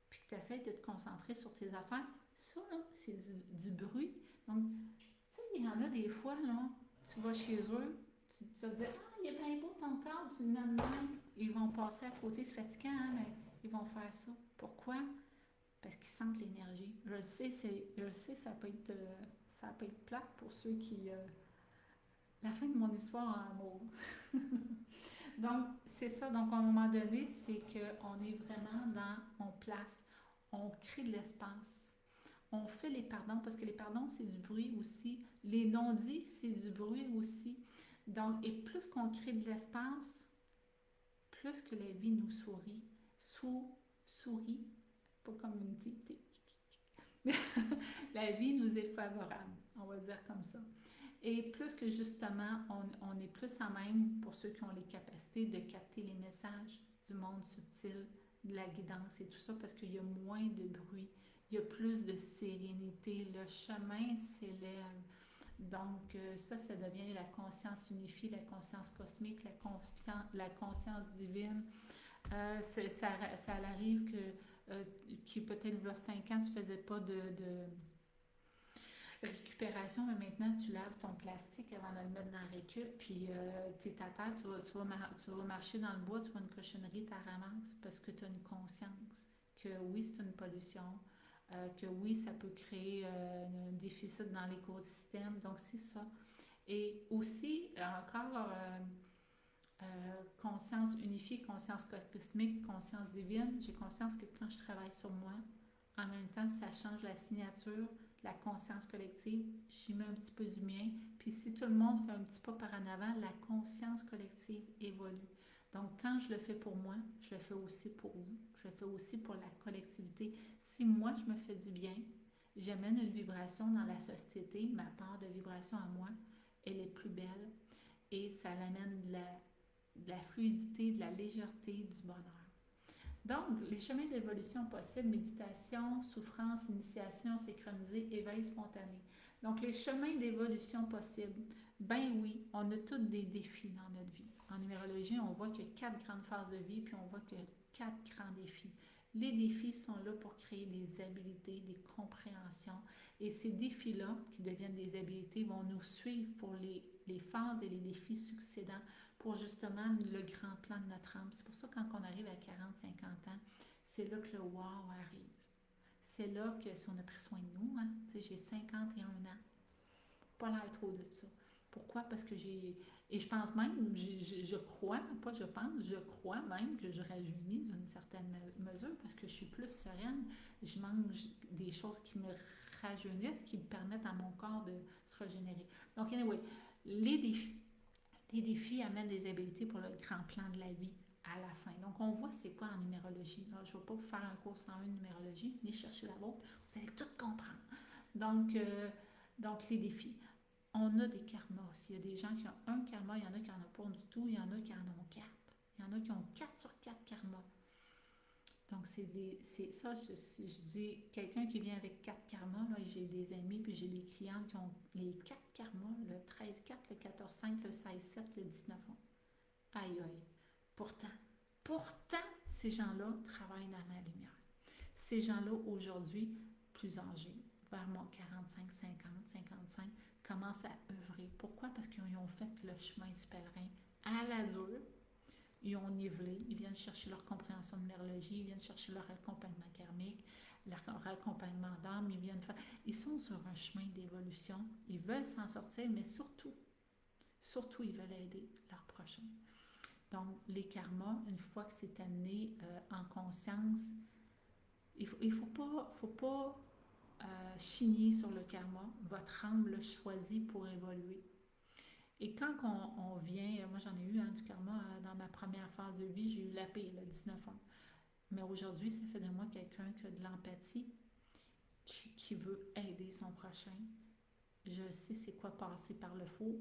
puis que tu essaies de te concentrer sur tes affaires, ça, là, c'est du bruit. Donc, tu sais, il y en a des fois, là, tu vas chez eux, tu te dis, ah, il est bien beau ton corps, tu le mets de même. Ils vont passer à côté, c'est fatigant, hein, mais ils vont faire ça. Pourquoi? Parce qu'ils sentent l'énergie. Je le sais, ça peut être plate pour ceux qui... la fin de mon histoire en amour. Donc, c'est ça. Donc, à un moment donné, c'est qu'on est vraiment on place, on crée de l'espace. On fait les pardons, parce que les pardons, c'est du bruit aussi. Les non-dits, c'est du bruit aussi. Donc, et plus qu'on crée de l'espace, plus que la vie nous sourit. Sourit, pas comme une petite... La vie nous est favorable, on va dire comme ça. Et plus que justement, on est plus en même, pour ceux qui ont les capacités, de capter les messages du monde subtil, de la guidance et tout ça, parce qu'il y a moins de bruit, il y a plus de sérénité, le chemin s'élève. Donc, ça devient la conscience unifiée, la conscience cosmique, la conscience divine. Ça arrive qui peut-être il y a 5 ans, tu ne faisais pas de récupération, mais maintenant tu laves ton plastique avant de le mettre dans la récup, puis tu es à terre, tu vas marcher dans le bois, tu vois une cochonnerie, tu la ramasses parce que tu as une conscience que oui, c'est une pollution, que oui, ça peut créer un déficit dans l'écosystème, donc c'est ça. Et aussi, encore, conscience unifiée, conscience cosmique, conscience divine, j'ai conscience que quand je travaille sur moi, en même temps, ça change la signature, la conscience collective, j'y mets un petit peu du mien. Puis si tout le monde fait un petit pas par en avant, la conscience collective évolue. Donc quand je le fais pour moi, je le fais aussi pour vous, je le fais aussi pour la collectivité. Si moi je me fais du bien, j'amène une vibration dans la société, ma part de vibration à moi, elle est plus belle et ça l'amène de la fluidité, de la légèreté, du bonheur. Donc, les chemins d'évolution possibles, méditation, souffrance, initiation, synchronisée, éveil spontané. Donc, les chemins d'évolution possibles, ben oui, on a tous des défis dans notre vie. En numérologie, on voit qu'il y a 4 grandes phases de vie, puis on voit qu'il y a 4 grands défis. Les défis sont là pour créer des habiletés, des compréhensions. Et ces défis-là, qui deviennent des habiletés, vont nous suivre pour les phases et les défis succédants pour justement le grand plan de notre âme. C'est pour ça que quand on arrive à 40, 50 ans, c'est là que le wow arrive. C'est là que si on a pris soin de nous, hein, j'ai 51 ans, pas l'air trop de ça. Pourquoi? Parce que et je pense même, je crois, pas je pense, je crois même que je rajeunis d'une certaine mesure parce que je suis plus sereine. Je mange des choses qui me rajeunissent, qui me permettent à mon corps de se régénérer. Donc, anyway, les défis. Les défis amènent des habiletés pour le grand plan de la vie à la fin. Donc, on voit c'est quoi en numérologie. Là, je ne vais pas vous faire un cours 101 numérologie, ni chercher la vôtre. Vous allez tout comprendre. Donc les défis. On a des karmas aussi. Il y a des gens qui ont un karma, il y en a qui n'en ont pas du tout, il y en a qui en ont 4. Il y en a qui ont 4 sur 4 karmas. Donc, c'est ça, je dis, quelqu'un qui vient avec 4 karmas, là, j'ai des amis, puis j'ai des clients qui ont les 4 karmas, le 13-4, le 14-5, le 16-7, le 19-11. Aïe, aïe. Pourtant, ces gens-là travaillent dans ma lumière. Ces gens-là, aujourd'hui, plus âgés, vers mon 45, 50, 55, commencent à œuvrer. Pourquoi? Parce qu'ils ont fait le chemin du pèlerin à la dure. Ils ont nivelé, ils viennent chercher leur compréhension de numérologie, ils viennent chercher leur accompagnement karmique, leur accompagnement d'âme, ils sont sur un chemin d'évolution, ils veulent s'en sortir, mais surtout, ils veulent aider leurs prochains. Donc, les karmas, une fois que c'est amené en conscience, il faut pas chigner sur le karma. Votre âme l'a choisi pour évoluer. Et quand on vient, moi j'en ai eu du karma dans ma première phase de vie, j'ai eu la paix, 19 ans. Mais aujourd'hui, ça fait de moi quelqu'un qui a de l'empathie, qui veut aider son prochain. Je sais c'est quoi passer par le four.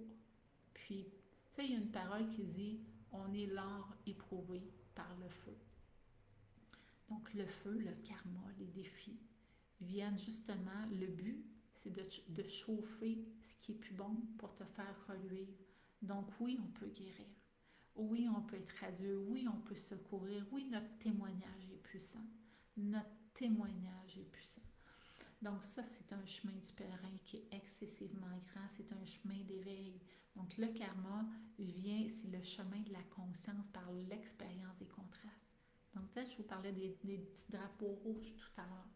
Puis, tu sais, il y a une parole qui dit on est l'art éprouvé par le feu. Donc, le feu, le karma, les défis viennent justement, le but, c'est de chauffer ce qui est plus bon pour te faire reluire. Donc oui, on peut guérir. Oui, on peut être radieux. Oui, on peut secourir. Oui, notre témoignage est puissant. Notre témoignage est puissant. Donc ça, c'est un chemin du pèlerin qui est excessivement grand. C'est un chemin d'éveil. Donc le karma vient, c'est le chemin de la conscience par l'expérience des contrastes. Donc peut-être je vous parlais des petits drapeaux rouges tout à l'heure.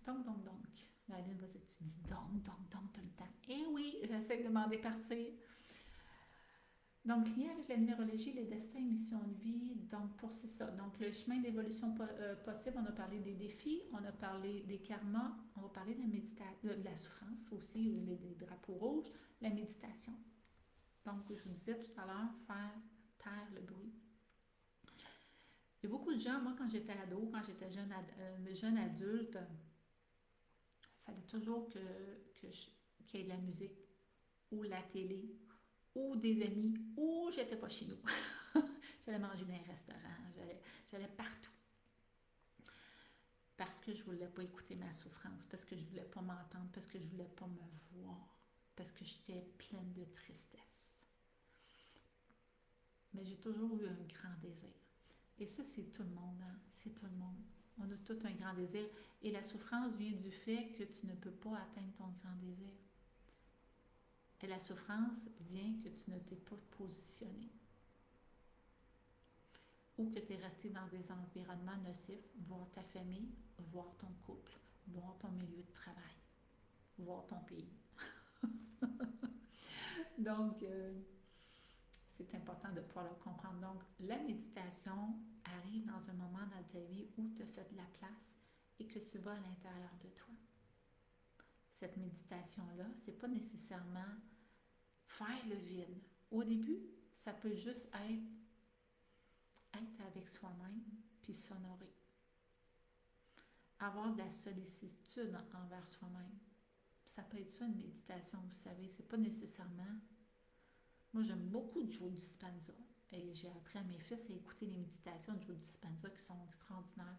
Donc. Aline, vas-y, tu dis donc, tout le temps. Eh oui, j'essaie de demander partir. Donc, lien avec la numérologie, les destins et missions de vie. Donc, pour ça. Donc, le chemin d'évolution possible, on a parlé des défis, on a parlé des karmas, on va parler de la méditation, de la souffrance aussi, des drapeaux rouges, la méditation. Donc, je vous disais tout à l'heure, faire taire le bruit. Il y a beaucoup de gens, moi, quand j'étais ado, quand j'étais jeune adulte, il fallait toujours qu'il y ait de la musique ou la télé ou des amis ou j'étais pas chez nous. J'allais manger dans un restaurant, j'allais partout. Parce que je voulais pas écouter ma souffrance, parce que je voulais pas m'entendre, parce que je voulais pas me voir, parce que j'étais pleine de tristesse. Mais j'ai toujours eu un grand désir. Et ça, c'est tout le monde, hein? C'est tout le monde. On a tout un grand désir. Et la souffrance vient du fait que tu ne peux pas atteindre ton grand désir. Et la souffrance vient que tu ne t'es pas positionné. Ou que tu es resté dans des environnements nocifs, voir ta famille, voir ton couple, voir ton milieu de travail, voir ton pays. Donc, c'est important de pouvoir le comprendre. Donc, la méditation arrive dans un moment dans ta vie où tu as fait de la place et que tu vas à l'intérieur de toi. Cette méditation-là, c'est pas nécessairement faire le vide. Au début, ça peut juste être avec soi-même puis s'honorer. Avoir de la sollicitude envers soi-même. Ça peut être ça une méditation, vous savez, c'est pas nécessairement. Moi, j'aime beaucoup Joe Dispenza et j'ai appris à mes fils à écouter les méditations de Joe Dispenza qui sont extraordinaires.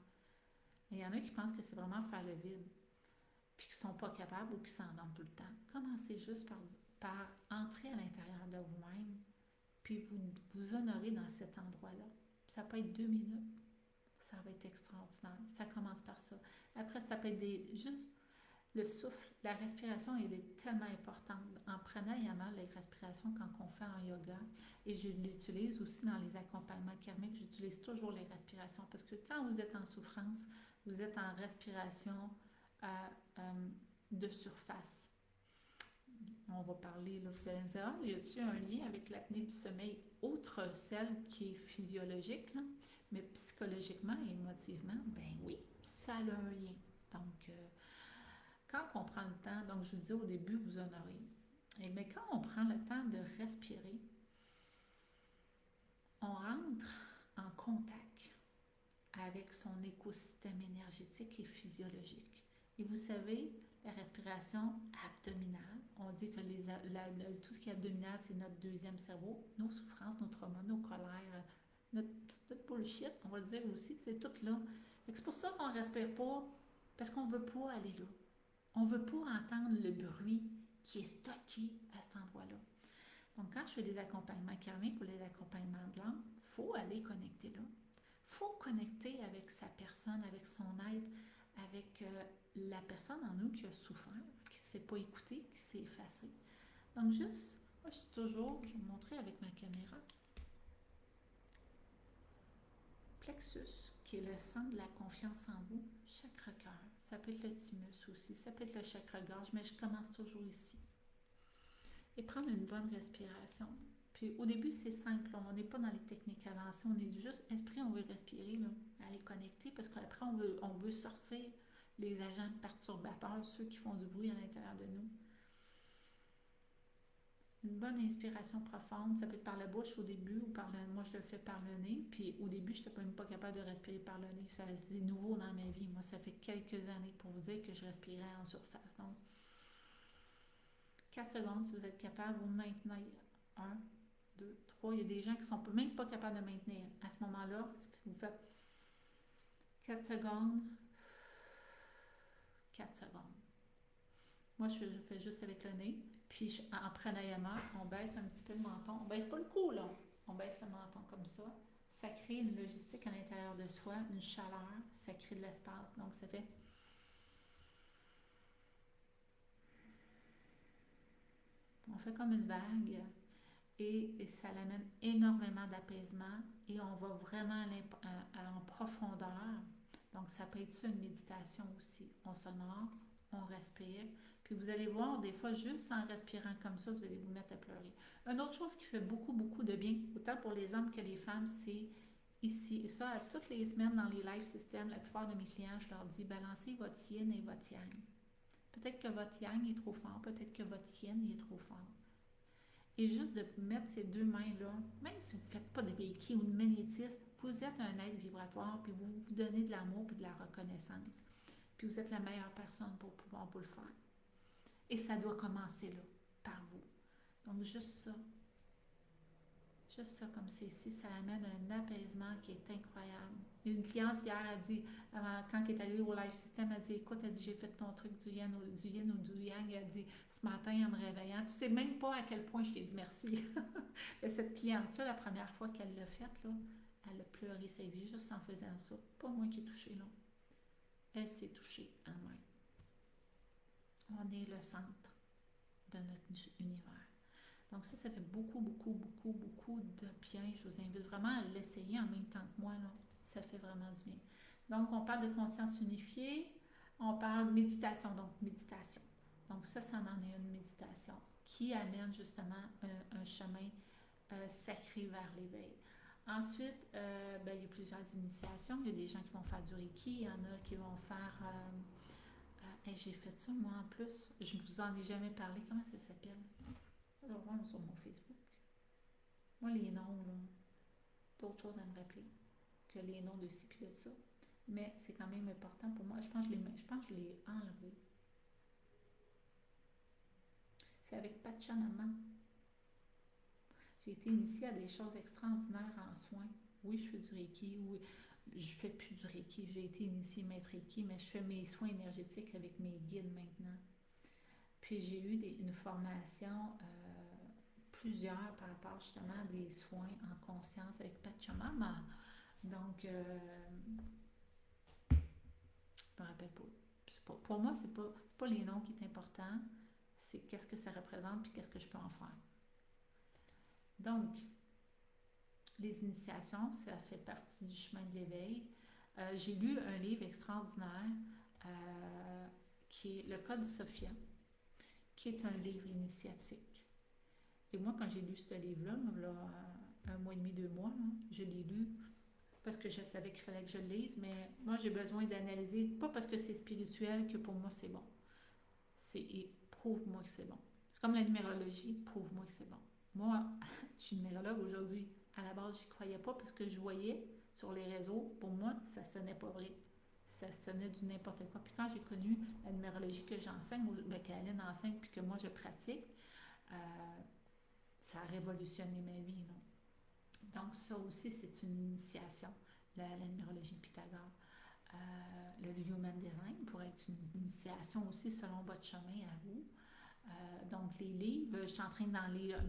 Mais il y en a qui pensent que c'est vraiment faire le vide, puis qui ne sont pas capables ou qui s'endorment tout le temps. Commencez juste par entrer à l'intérieur de vous-même, puis vous honorer dans cet endroit-là. Ça peut être 2 minutes, ça va être extraordinaire. Ça commence par ça. Après, ça peut être juste le souffle, la respiration, elle est tellement importante. En prenant également les respirations quand on fait en yoga, et je l'utilise aussi dans les accompagnements karmiques, j'utilise toujours les respirations parce que quand vous êtes en souffrance, vous êtes en respiration de surface. On va parler, là, vous allez me dire, y a-t-il un lien avec l'apnée du sommeil, outre celle qui est physiologique, là, mais psychologiquement et émotivement? Ben oui, ça a un lien. Donc, quand on prend le temps, donc je vous disais au début, vous honorez. Mais quand on prend le temps de respirer, on rentre en contact avec son écosystème énergétique et physiologique. Et vous savez, la respiration abdominale, on dit que tout ce qui est abdominal, c'est notre deuxième cerveau, nos souffrances, nos traumas, nos colères, notre bullshit, on va le dire aussi, c'est tout là. C'est pour ça qu'on ne respire pas, parce qu'on ne veut pas aller là. On ne veut pas entendre le bruit qui est stocké à cet endroit-là. Donc, quand je fais des accompagnements karmiques ou des accompagnements de l'âme, il faut aller connecter là. Il faut connecter avec sa personne, avec son être, avec la personne en nous qui a souffert, qui ne s'est pas écoutée, qui s'est effacée. Donc juste, moi je suis toujours, je vais vous montrer avec ma caméra, plexus, qui est le centre de la confiance en vous, chakra cœur. Ça peut être le thymus aussi, ça peut être le chakra gorge, mais je commence toujours ici. Et prendre une bonne respiration. Puis au début, c'est simple, on n'est pas dans les techniques avancées, on est juste esprit, on veut respirer, là, aller connecter, parce qu'après, on veut sortir les agents perturbateurs, ceux qui font du bruit à l'intérieur de nous. Une bonne inspiration profonde, ça peut être par la bouche au début ou par le... Moi, je le fais par le nez. Puis au début, je n'étais même pas capable de respirer par le nez. C'est nouveau dans ma vie. Moi, ça fait quelques années pour vous dire que je respirais en surface. Donc, 4 secondes, si vous êtes capable, vous maintenez 1, 2, 3. Il y a des gens qui ne sont même pas capables de maintenir. À ce moment-là, vous faites 4 secondes, 4 secondes. Moi, je fais juste avec le nez. Puis en pranayama, on baisse un petit peu le menton. On baisse pas le cou, là. On baisse le menton comme ça. Ça crée une logistique à l'intérieur de soi, une chaleur. Ça crée de l'espace. Donc, ça fait... On fait comme une vague. Et ça l'amène énormément d'apaisement. Et on va vraiment en profondeur. Donc, ça peut être ça une méditation aussi. On s'honore, on respire. Puis vous allez voir, des fois, juste en respirant comme ça, vous allez vous mettre à pleurer. Une autre chose qui fait beaucoup, beaucoup de bien, autant pour les hommes que les femmes, c'est ici. Et ça, toutes les semaines dans les live systems, la plupart de mes clients, je leur dis, balancez votre yin et votre yang. Peut-être que votre yang est trop fort, peut-être que votre yin est trop fort. Et juste de mettre ces deux mains-là, même si vous ne faites pas de reiki ou de magnétisme, vous êtes un être vibratoire, puis vous vous donnez de l'amour et de la reconnaissance. Puis vous êtes la meilleure personne pour pouvoir vous le faire. Et ça doit commencer là, par vous. Donc juste ça comme c'est ici, ça amène un apaisement qui est incroyable. Une cliente hier a dit, quand elle est allée au live system, elle a dit, écoute, elle dit, j'ai fait ton truc du yin ou du yang, elle a dit, ce matin en me réveillant, tu sais même pas à quel point je t'ai dit merci. Et cette cliente-là, la première fois qu'elle l'a faite, là, elle a pleuré sa vie juste en faisant ça. Pas moi qui ai touché, là. Elle s'est touchée elle-même. On est le centre de notre univers. Donc ça fait beaucoup, beaucoup, beaucoup, beaucoup de bien. Je vous invite vraiment à l'essayer en même temps que moi, là. Ça fait vraiment du bien. Donc, on parle de conscience unifiée. On parle méditation, donc méditation. Donc ça en est une méditation qui amène justement un chemin sacré vers l'éveil. Ensuite, il y a plusieurs initiations. Il y a des gens qui vont faire du Reiki, il y en a qui vont faire... j'ai fait ça, moi, en plus. Je ne vous en ai jamais parlé. Comment ça s'appelle? Je vais voir sur mon Facebook. Moi, les noms, là, d'autres choses à me rappeler que les noms de ci puis de ça. Mais c'est quand même important pour moi. Je pense que je l'ai enlevé. C'est avec Pachamama. J'ai été initiée à des choses extraordinaires en soins. Oui, je fais du Reiki. Oui, je fais plus du Reiki. J'ai été initiée maître Reiki, mais je fais mes soins énergétiques avec mes guides maintenant. Puis j'ai eu une formation, plusieurs par rapport justement à des soins en conscience avec Pachamama. Donc, je me rappelle pas. Pour moi, c'est pas les noms qui est important, c'est qu'est-ce que ça représente puis qu'est-ce que je peux en faire. Donc, les initiations, ça fait partie du chemin de l'éveil. J'ai lu un livre extraordinaire qui est Le Code Sophia, qui est un livre initiatique. Et moi, quand j'ai lu ce livre-là, là, un mois et demi, 2 mois, là, je l'ai lu parce que je savais qu'il fallait que je le lise, mais moi, j'ai besoin d'analyser, pas parce que c'est spirituel que pour moi, c'est bon. C'est prouve-moi que c'est bon. C'est comme la numérologie, prouve-moi que c'est bon. Moi, je suis numérologue aujourd'hui. À la base, je n'y croyais pas parce que je voyais sur les réseaux, pour moi, ça sonnait pas vrai. Ça sonnait du n'importe quoi. Puis quand j'ai connu la numérologie que j'enseigne, qu'Aline enseigne, puis que moi je pratique, ça a révolutionné ma vie. Là. Donc ça aussi, c'est une initiation, la numérologie de Pythagore. Le Human Design pourrait être une initiation aussi selon votre chemin à vous. Donc les livres, je suis en train d'en lire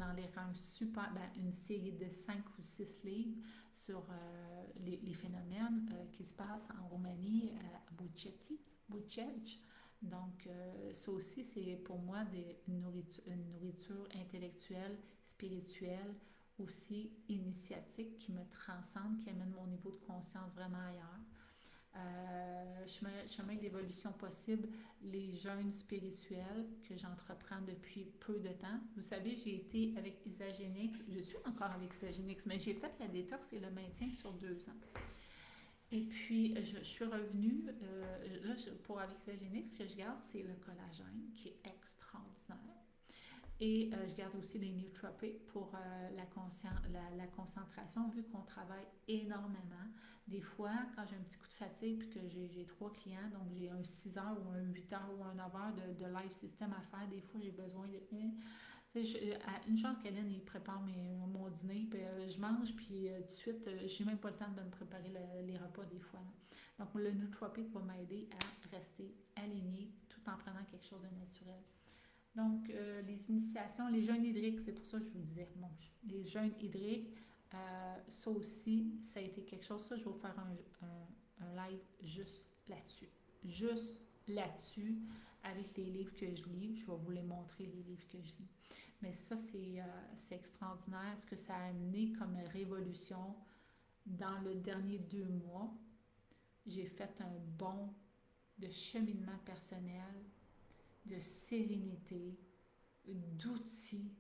une série de 5 ou 6 livres sur les phénomènes qui se passent en Roumanie, à Bucegi, Donc, ça aussi, c'est pour moi une nourriture intellectuelle, spirituelle, aussi initiatique qui me transcende, qui amène mon niveau de conscience vraiment ailleurs. Chemin d'évolution possible, les jeûnes spirituels que j'entreprends depuis peu de temps. Vous savez, j'ai été avec Isagenix, je suis encore avec Isagenix, mais j'ai fait la détox et le maintien sur 2 ans. Et puis, je suis revenue, là, pour avec Isagenix, ce que je garde, c'est le collagène, qui est extraordinaire. Et je garde aussi les nootropiques pour la concentration, vu qu'on travaille énormément. Des fois, quand j'ai un petit coup de fatigue puis que j'ai 3 clients, donc j'ai un 6 heures ou un 8 heures ou un 9 heures de live system à faire, des fois j'ai besoin de... Une chance qu'Hélène il prépare mon dîner, puis je mange, puis tout de suite, j'ai même pas le temps de me préparer les repas des fois. Là. Donc le nootropique va m'aider à rester alignée tout en prenant quelque chose de naturel. Donc, les initiations, les jeûnes hydriques, c'est pour ça que je vous disais, bon, les jeûnes hydriques, ça aussi, ça a été quelque chose, ça, je vais vous faire un live juste là-dessus. Juste là-dessus, avec les livres que je lis. Je vais vous les montrer, les livres que je lis. Mais ça, c'est extraordinaire, ce que ça a amené comme révolution dans le dernier 2 mois. J'ai fait un bond de cheminement personnel, de sérénité, d'outils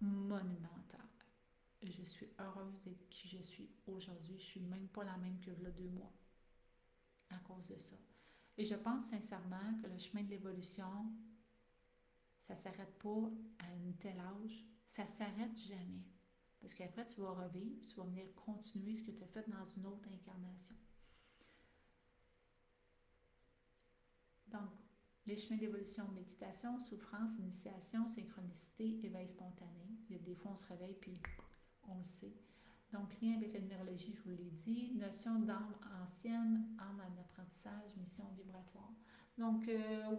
monumental. Je suis heureuse d'être qui je suis aujourd'hui. Je suis même pas la même que là 2 mois à cause de ça. Et je pense sincèrement que le chemin de l'évolution, ça s'arrête pas à un tel âge. Ça s'arrête jamais. Parce qu'après, tu vas revivre, tu vas venir continuer ce que tu as fait dans une autre incarnation. Donc, les chemins d'évolution, méditation, souffrance, initiation, synchronicité, éveil spontané. Il y a des fois, on se réveille puis on le sait. Donc, lien avec la numérologie, je vous l'ai dit. Notion d'âme ancienne, âme en apprentissage, mission vibratoire. Donc,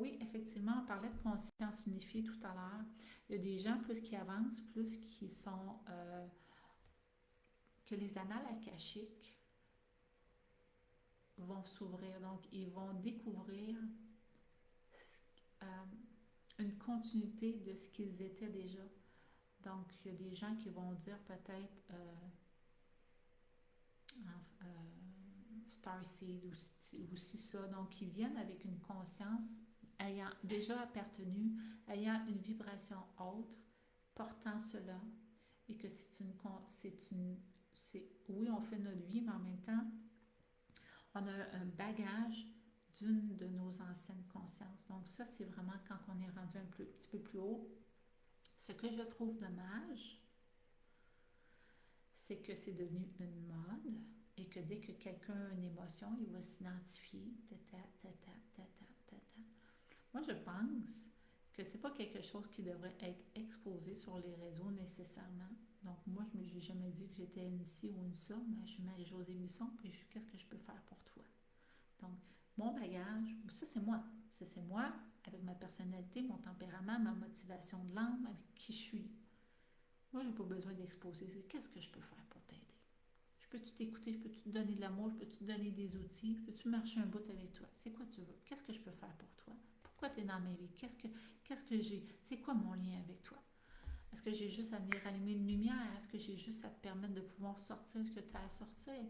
oui, effectivement, on parlait de conscience unifiée tout à l'heure. Il y a des gens plus qui avancent, plus qui sont... que les annales akashiques vont s'ouvrir. Donc, ils vont découvrir une continuité de ce qu'ils étaient déjà. Donc, il y a des gens qui vont dire peut-être Starseed ou si ça. Donc, ils viennent avec une conscience ayant déjà appartenu, ayant une vibration haute, portant cela, et que oui, on fait notre vie, mais en même temps, on a un bagage d'une de nos anciennes consciences. Donc ça, c'est vraiment quand on est rendu petit peu plus haut. Ce que je trouve dommage, c'est que c'est devenu une mode et que dès que quelqu'un a une émotion, il va s'identifier. Moi, je pense que c'est pas quelque chose qui devrait être exposé sur les réseaux nécessairement. Donc moi, je n'ai jamais dit que j'étais une ci ou une ça, mais je suis Marie-Josée Bisson, puis qu'est-ce que je peux faire pour toi? Donc, mon bagage, ça c'est moi. Ça c'est moi, avec ma personnalité, mon tempérament, ma motivation de l'âme, avec qui je suis. Moi, j'ai pas besoin d'exposer. C'est qu'est-ce que je peux faire pour t'aider? Je peux-tu t'écouter? Je peux-tu te donner de l'amour? Je peux-tu te donner des outils? Je peux-tu marcher un bout avec toi? C'est quoi tu veux? Qu'est-ce que je peux faire pour toi? Pourquoi tu es dans ma vie? Qu'est-ce que j'ai? C'est quoi mon lien avec toi? Est-ce que j'ai juste à venir allumer une lumière? Est-ce que j'ai juste à te permettre de pouvoir sortir ce que tu as à sortir?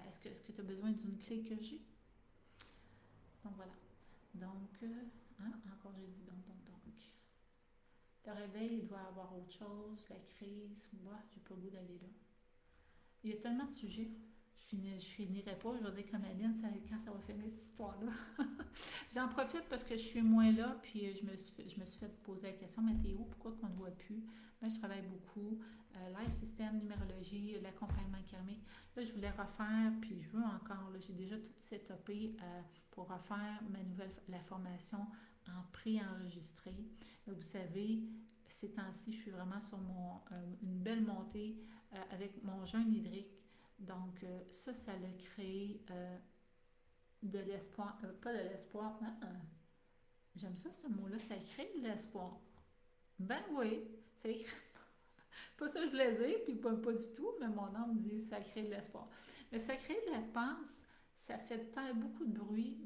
Est-ce que tu as besoin d'une clé que j'ai? Donc voilà. Donc, encore j'ai dit donc. Le réveil, il doit y avoir autre chose, la crise, moi, j'ai pas le goût d'aller là. Il y a tellement de sujets. Je finirai pas, je vais dire comme Aline, quand ça va finir cette histoire-là. J'en profite parce que je suis moins là, puis je me suis fait poser la question, mais t'es où? Pourquoi qu'on ne voit plus? Moi, je travaille beaucoup. Live système, numérologie, l'accompagnement karmique. Là, je voulais refaire, puis je veux encore, là, j'ai déjà tout setupé pour refaire la formation en pré-enregistré. Vous savez, ces temps-ci, je suis vraiment sur une belle montée avec mon jeûne hydrique. Donc, ça l'a créé de l'espoir, pas de l'espoir, j'aime ça ce mot-là, ça crée de l'espoir. Ben oui, ça crée, pas ça que je voulais dire, puis pas du tout, mais mon âme me dit ça crée de l'espoir. Mais ça crée de l'espace, ça fait peut-être beaucoup de bruit.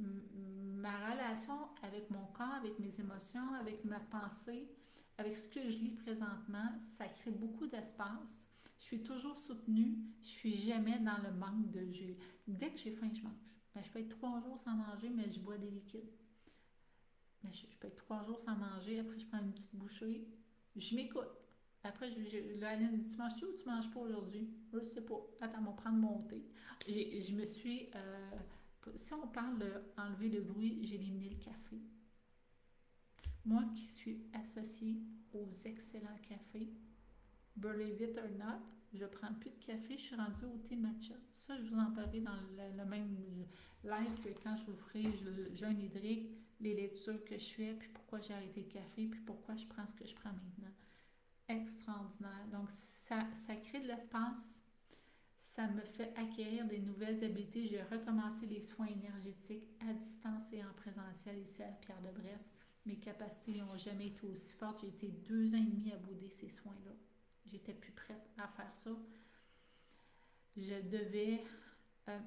Ma relation avec mon corps, avec mes émotions, avec ma pensée, avec ce que je lis présentement, ça crée beaucoup d'espace. Je suis toujours soutenue. Je suis jamais dans le manque de jus. Dès que j'ai faim, je mange. Ben, je peux être 3 jours sans manger, mais je bois des liquides. Mais je peux être 3 jours sans manger, après je prends une petite bouchée. Je m'écoute. Après, là, Aline dit, tu manges-tu ou tu manges pas aujourd'hui? Je sais pas. Attends, on va prendre mon thé. Je me suis... si on parle d'enlever le bruit, j'ai éliminé le café. Moi qui suis associée aux excellents cafés, believe it or not, je prends plus de café, je suis rendue au thé matcha. Ça, je vous en parlerai dans le même live que quand je vous ferai le jeûne hydrique, les lectures que je fais, puis pourquoi j'ai arrêté le café, puis pourquoi je prends ce que je prends maintenant. Extraordinaire. Donc, ça crée de l'espace, ça me fait acquérir des nouvelles habiletés. J'ai recommencé les soins énergétiques à distance et en présentiel ici à Pierre-de-Bresse. Mes capacités n'ont jamais été aussi fortes. J'ai été 2 ans et demi à bouder ces soins-là. J'étais plus prête à faire ça. Je devais euh,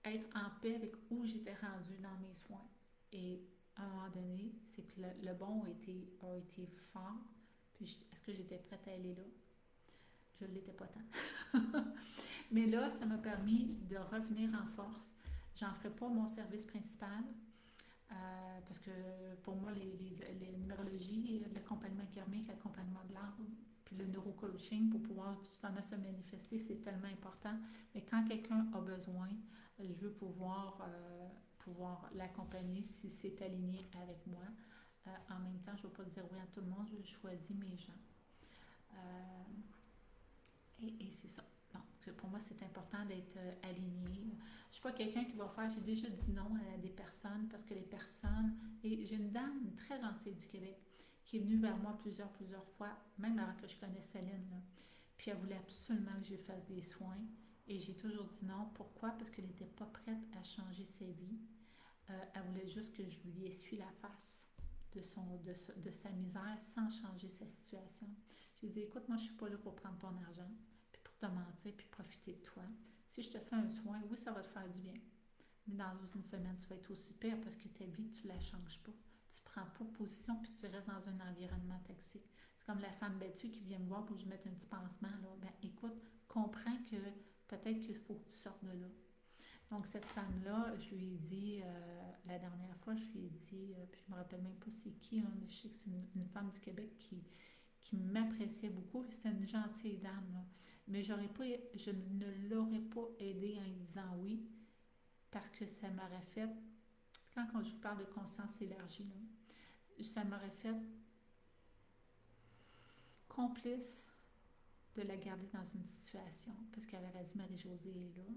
être en paix avec où j'étais rendue dans mes soins. Et à un moment donné, c'est que le bon a été fort. Puis est-ce que j'étais prête à aller là? Je ne l'étais pas tant. Mais là, ça m'a permis de revenir en force. J'en ferai pas mon service principal. Parce que pour moi, les numérologies, l'accompagnement karmique, l'accompagnement de l'art, puis le neurocoaching, pour pouvoir justement se manifester, c'est tellement important. Mais quand quelqu'un a besoin, je veux pouvoir l'accompagner si c'est aligné avec moi. En même temps, je ne veux pas dire oui à tout le monde, je choisis mes gens. Et c'est ça. Donc, pour moi, c'est important d'être aligné. Je ne suis pas quelqu'un qui va faire, j'ai déjà dit non à des personnes parce que les personnes, et j'ai une dame très gentille du Québec qui est venue vers moi plusieurs fois, même avant que je connaisse Céline, là. Puis elle voulait absolument que je fasse des soins et j'ai toujours dit non. Pourquoi? Parce qu'elle n'était pas prête à changer sa vie. Elle voulait juste que je lui essuie la face de sa misère sans changer sa situation. J'ai dit, écoute, moi je ne suis pas là pour prendre ton argent te mentir puis profiter de toi. Si je te fais un soin, oui, ça va te faire du bien. Mais dans une semaine, tu vas être aussi pire parce que ta vie, tu ne la changes pas. Tu ne prends pas position puis tu restes dans un environnement toxique. C'est comme la femme battue qui vient me voir pour que je mette un petit pansement. Là. Ben, écoute, comprends que peut-être qu'il faut que tu sortes de là. Donc, cette femme-là, je lui ai dit, la dernière fois, je lui ai dit, puis je me rappelle même pas c'est qui, là, mais je sais que c'est une femme du Québec qui m'appréciait beaucoup. C'était une gentille dame, là. Mais je ne l'aurais pas aidée en lui disant oui, parce que ça m'aurait fait, quand je vous parle de conscience élargie, là, ça m'aurait fait complice de la garder dans une situation, parce qu'elle aurait dit, Marie-Josée est là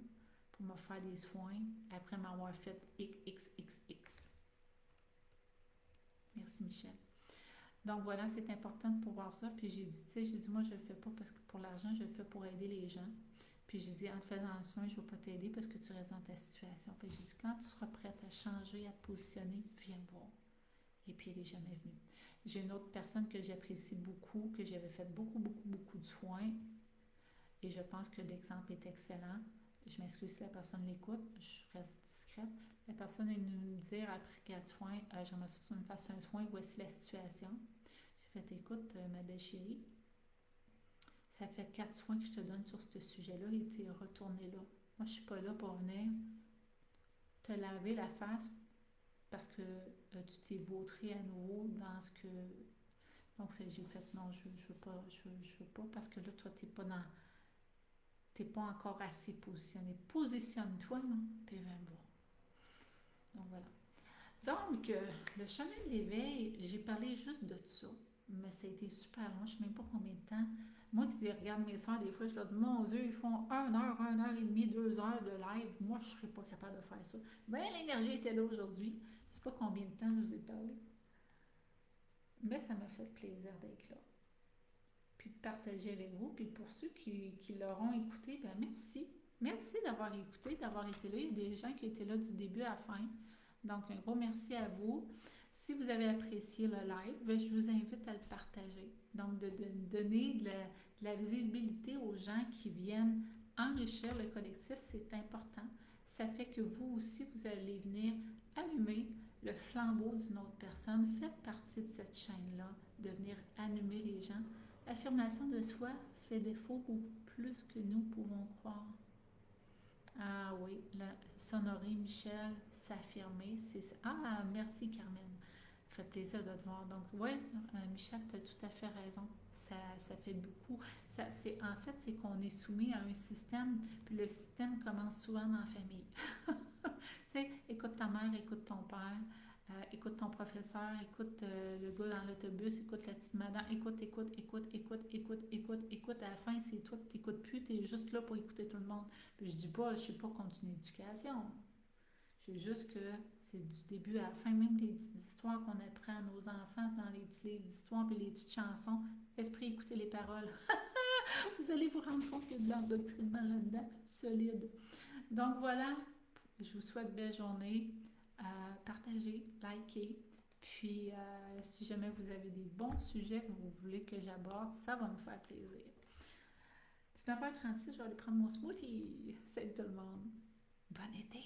pour me faire des soins après m'avoir fait XXXX. Merci Michel. Donc voilà, c'est important de pouvoir ça. Puis j'ai dit, moi je le fais pas parce que pour l'argent, je le fais pour aider les gens. Puis j'ai dit, en te faisant un soin, je ne vais pas t'aider parce que tu restes dans ta situation. Fait que j'ai dit, quand tu seras prête à changer, à te positionner, viens me voir. Et puis elle n'est jamais venue. J'ai une autre personne que j'apprécie beaucoup, que j'avais fait beaucoup de soins. Et je pense que l'exemple est excellent. Je m'excuse si la personne l'écoute, je reste discrète. La personne est venue me dire après 4 soins, j'aimerais ça que tu me fasses un soin, voici la situation. J'ai fait, écoute, ma belle chérie, ça fait 4 soins que je te donne sur ce sujet-là et tu es retourné là. Moi, je ne suis pas là pour venir te laver la face parce que tu t'es vautré à nouveau dans ce que... Donc, j'ai fait, non, je veux pas, je veux pas parce que là, toi, t'es pas encore assez positionné. Positionne-toi, puis viens me voir. Donc, voilà. Donc, le chemin de l'éveil, j'ai parlé juste de ça, mais ça a été super long, je ne sais même pas combien de temps. Moi qui regarde mes soeurs, des fois, je leur dis, mon Dieu, ils font 1 heure et demie, 2 heures de live. Moi, je ne serais pas capable de faire ça. Ben, l'énergie était là aujourd'hui. Je ne sais pas combien de temps je vous ai parlé. Mais ça m'a fait plaisir d'être là. Puis de partager avec vous. Puis pour ceux qui l'auront écouté, ben merci. Merci d'avoir écouté, d'avoir été là. Il y a des gens qui étaient là du début à la fin. Donc, un gros merci à vous. Si vous avez apprécié le live, ben, je vous invite à le partager. Donc, de donner de la visibilité aux gens qui viennent enrichir le collectif, c'est important. ça fait que vous aussi, vous allez venir allumer le flambeau d'une autre personne. Faites partie de cette chaîne-là, de venir allumer les gens. L'affirmation de soi fait défaut beaucoup plus que nous pouvons croire. Ah oui, s'honorer, Michel, s'affirmer, c'est ça. Ah, merci Carmen. Ça fait plaisir de te voir. Donc, oui, Michel, tu as tout à fait raison. Ça fait beaucoup. En fait, c'est qu'on est soumis à un système, puis le système commence souvent dans la famille. Tu sais, écoute ta mère, écoute ton père, écoute ton professeur, écoute le gars dans l'autobus, écoute la petite madame, écoute. À la fin, c'est toi qui t'écoutes plus, t'es juste là pour écouter tout le monde. Puis je dis pas, je suis pas contre une éducation. C'est juste que c'est du début à la fin, même les petites histoires qu'on apprend à nos enfants dans les petits livres d'histoire puis les petites chansons. Esprit, écoutez les paroles. Vous allez vous rendre compte qu'il y a de l'endoctrinement là-dedans, solide. Donc voilà, je vous souhaite belle journée. Partagez, likez. Puis si jamais vous avez des bons sujets que vous voulez que j'aborde, ça va me faire plaisir. 19h36, je vais aller prendre mon smoothie. Salut tout le monde. Bon été!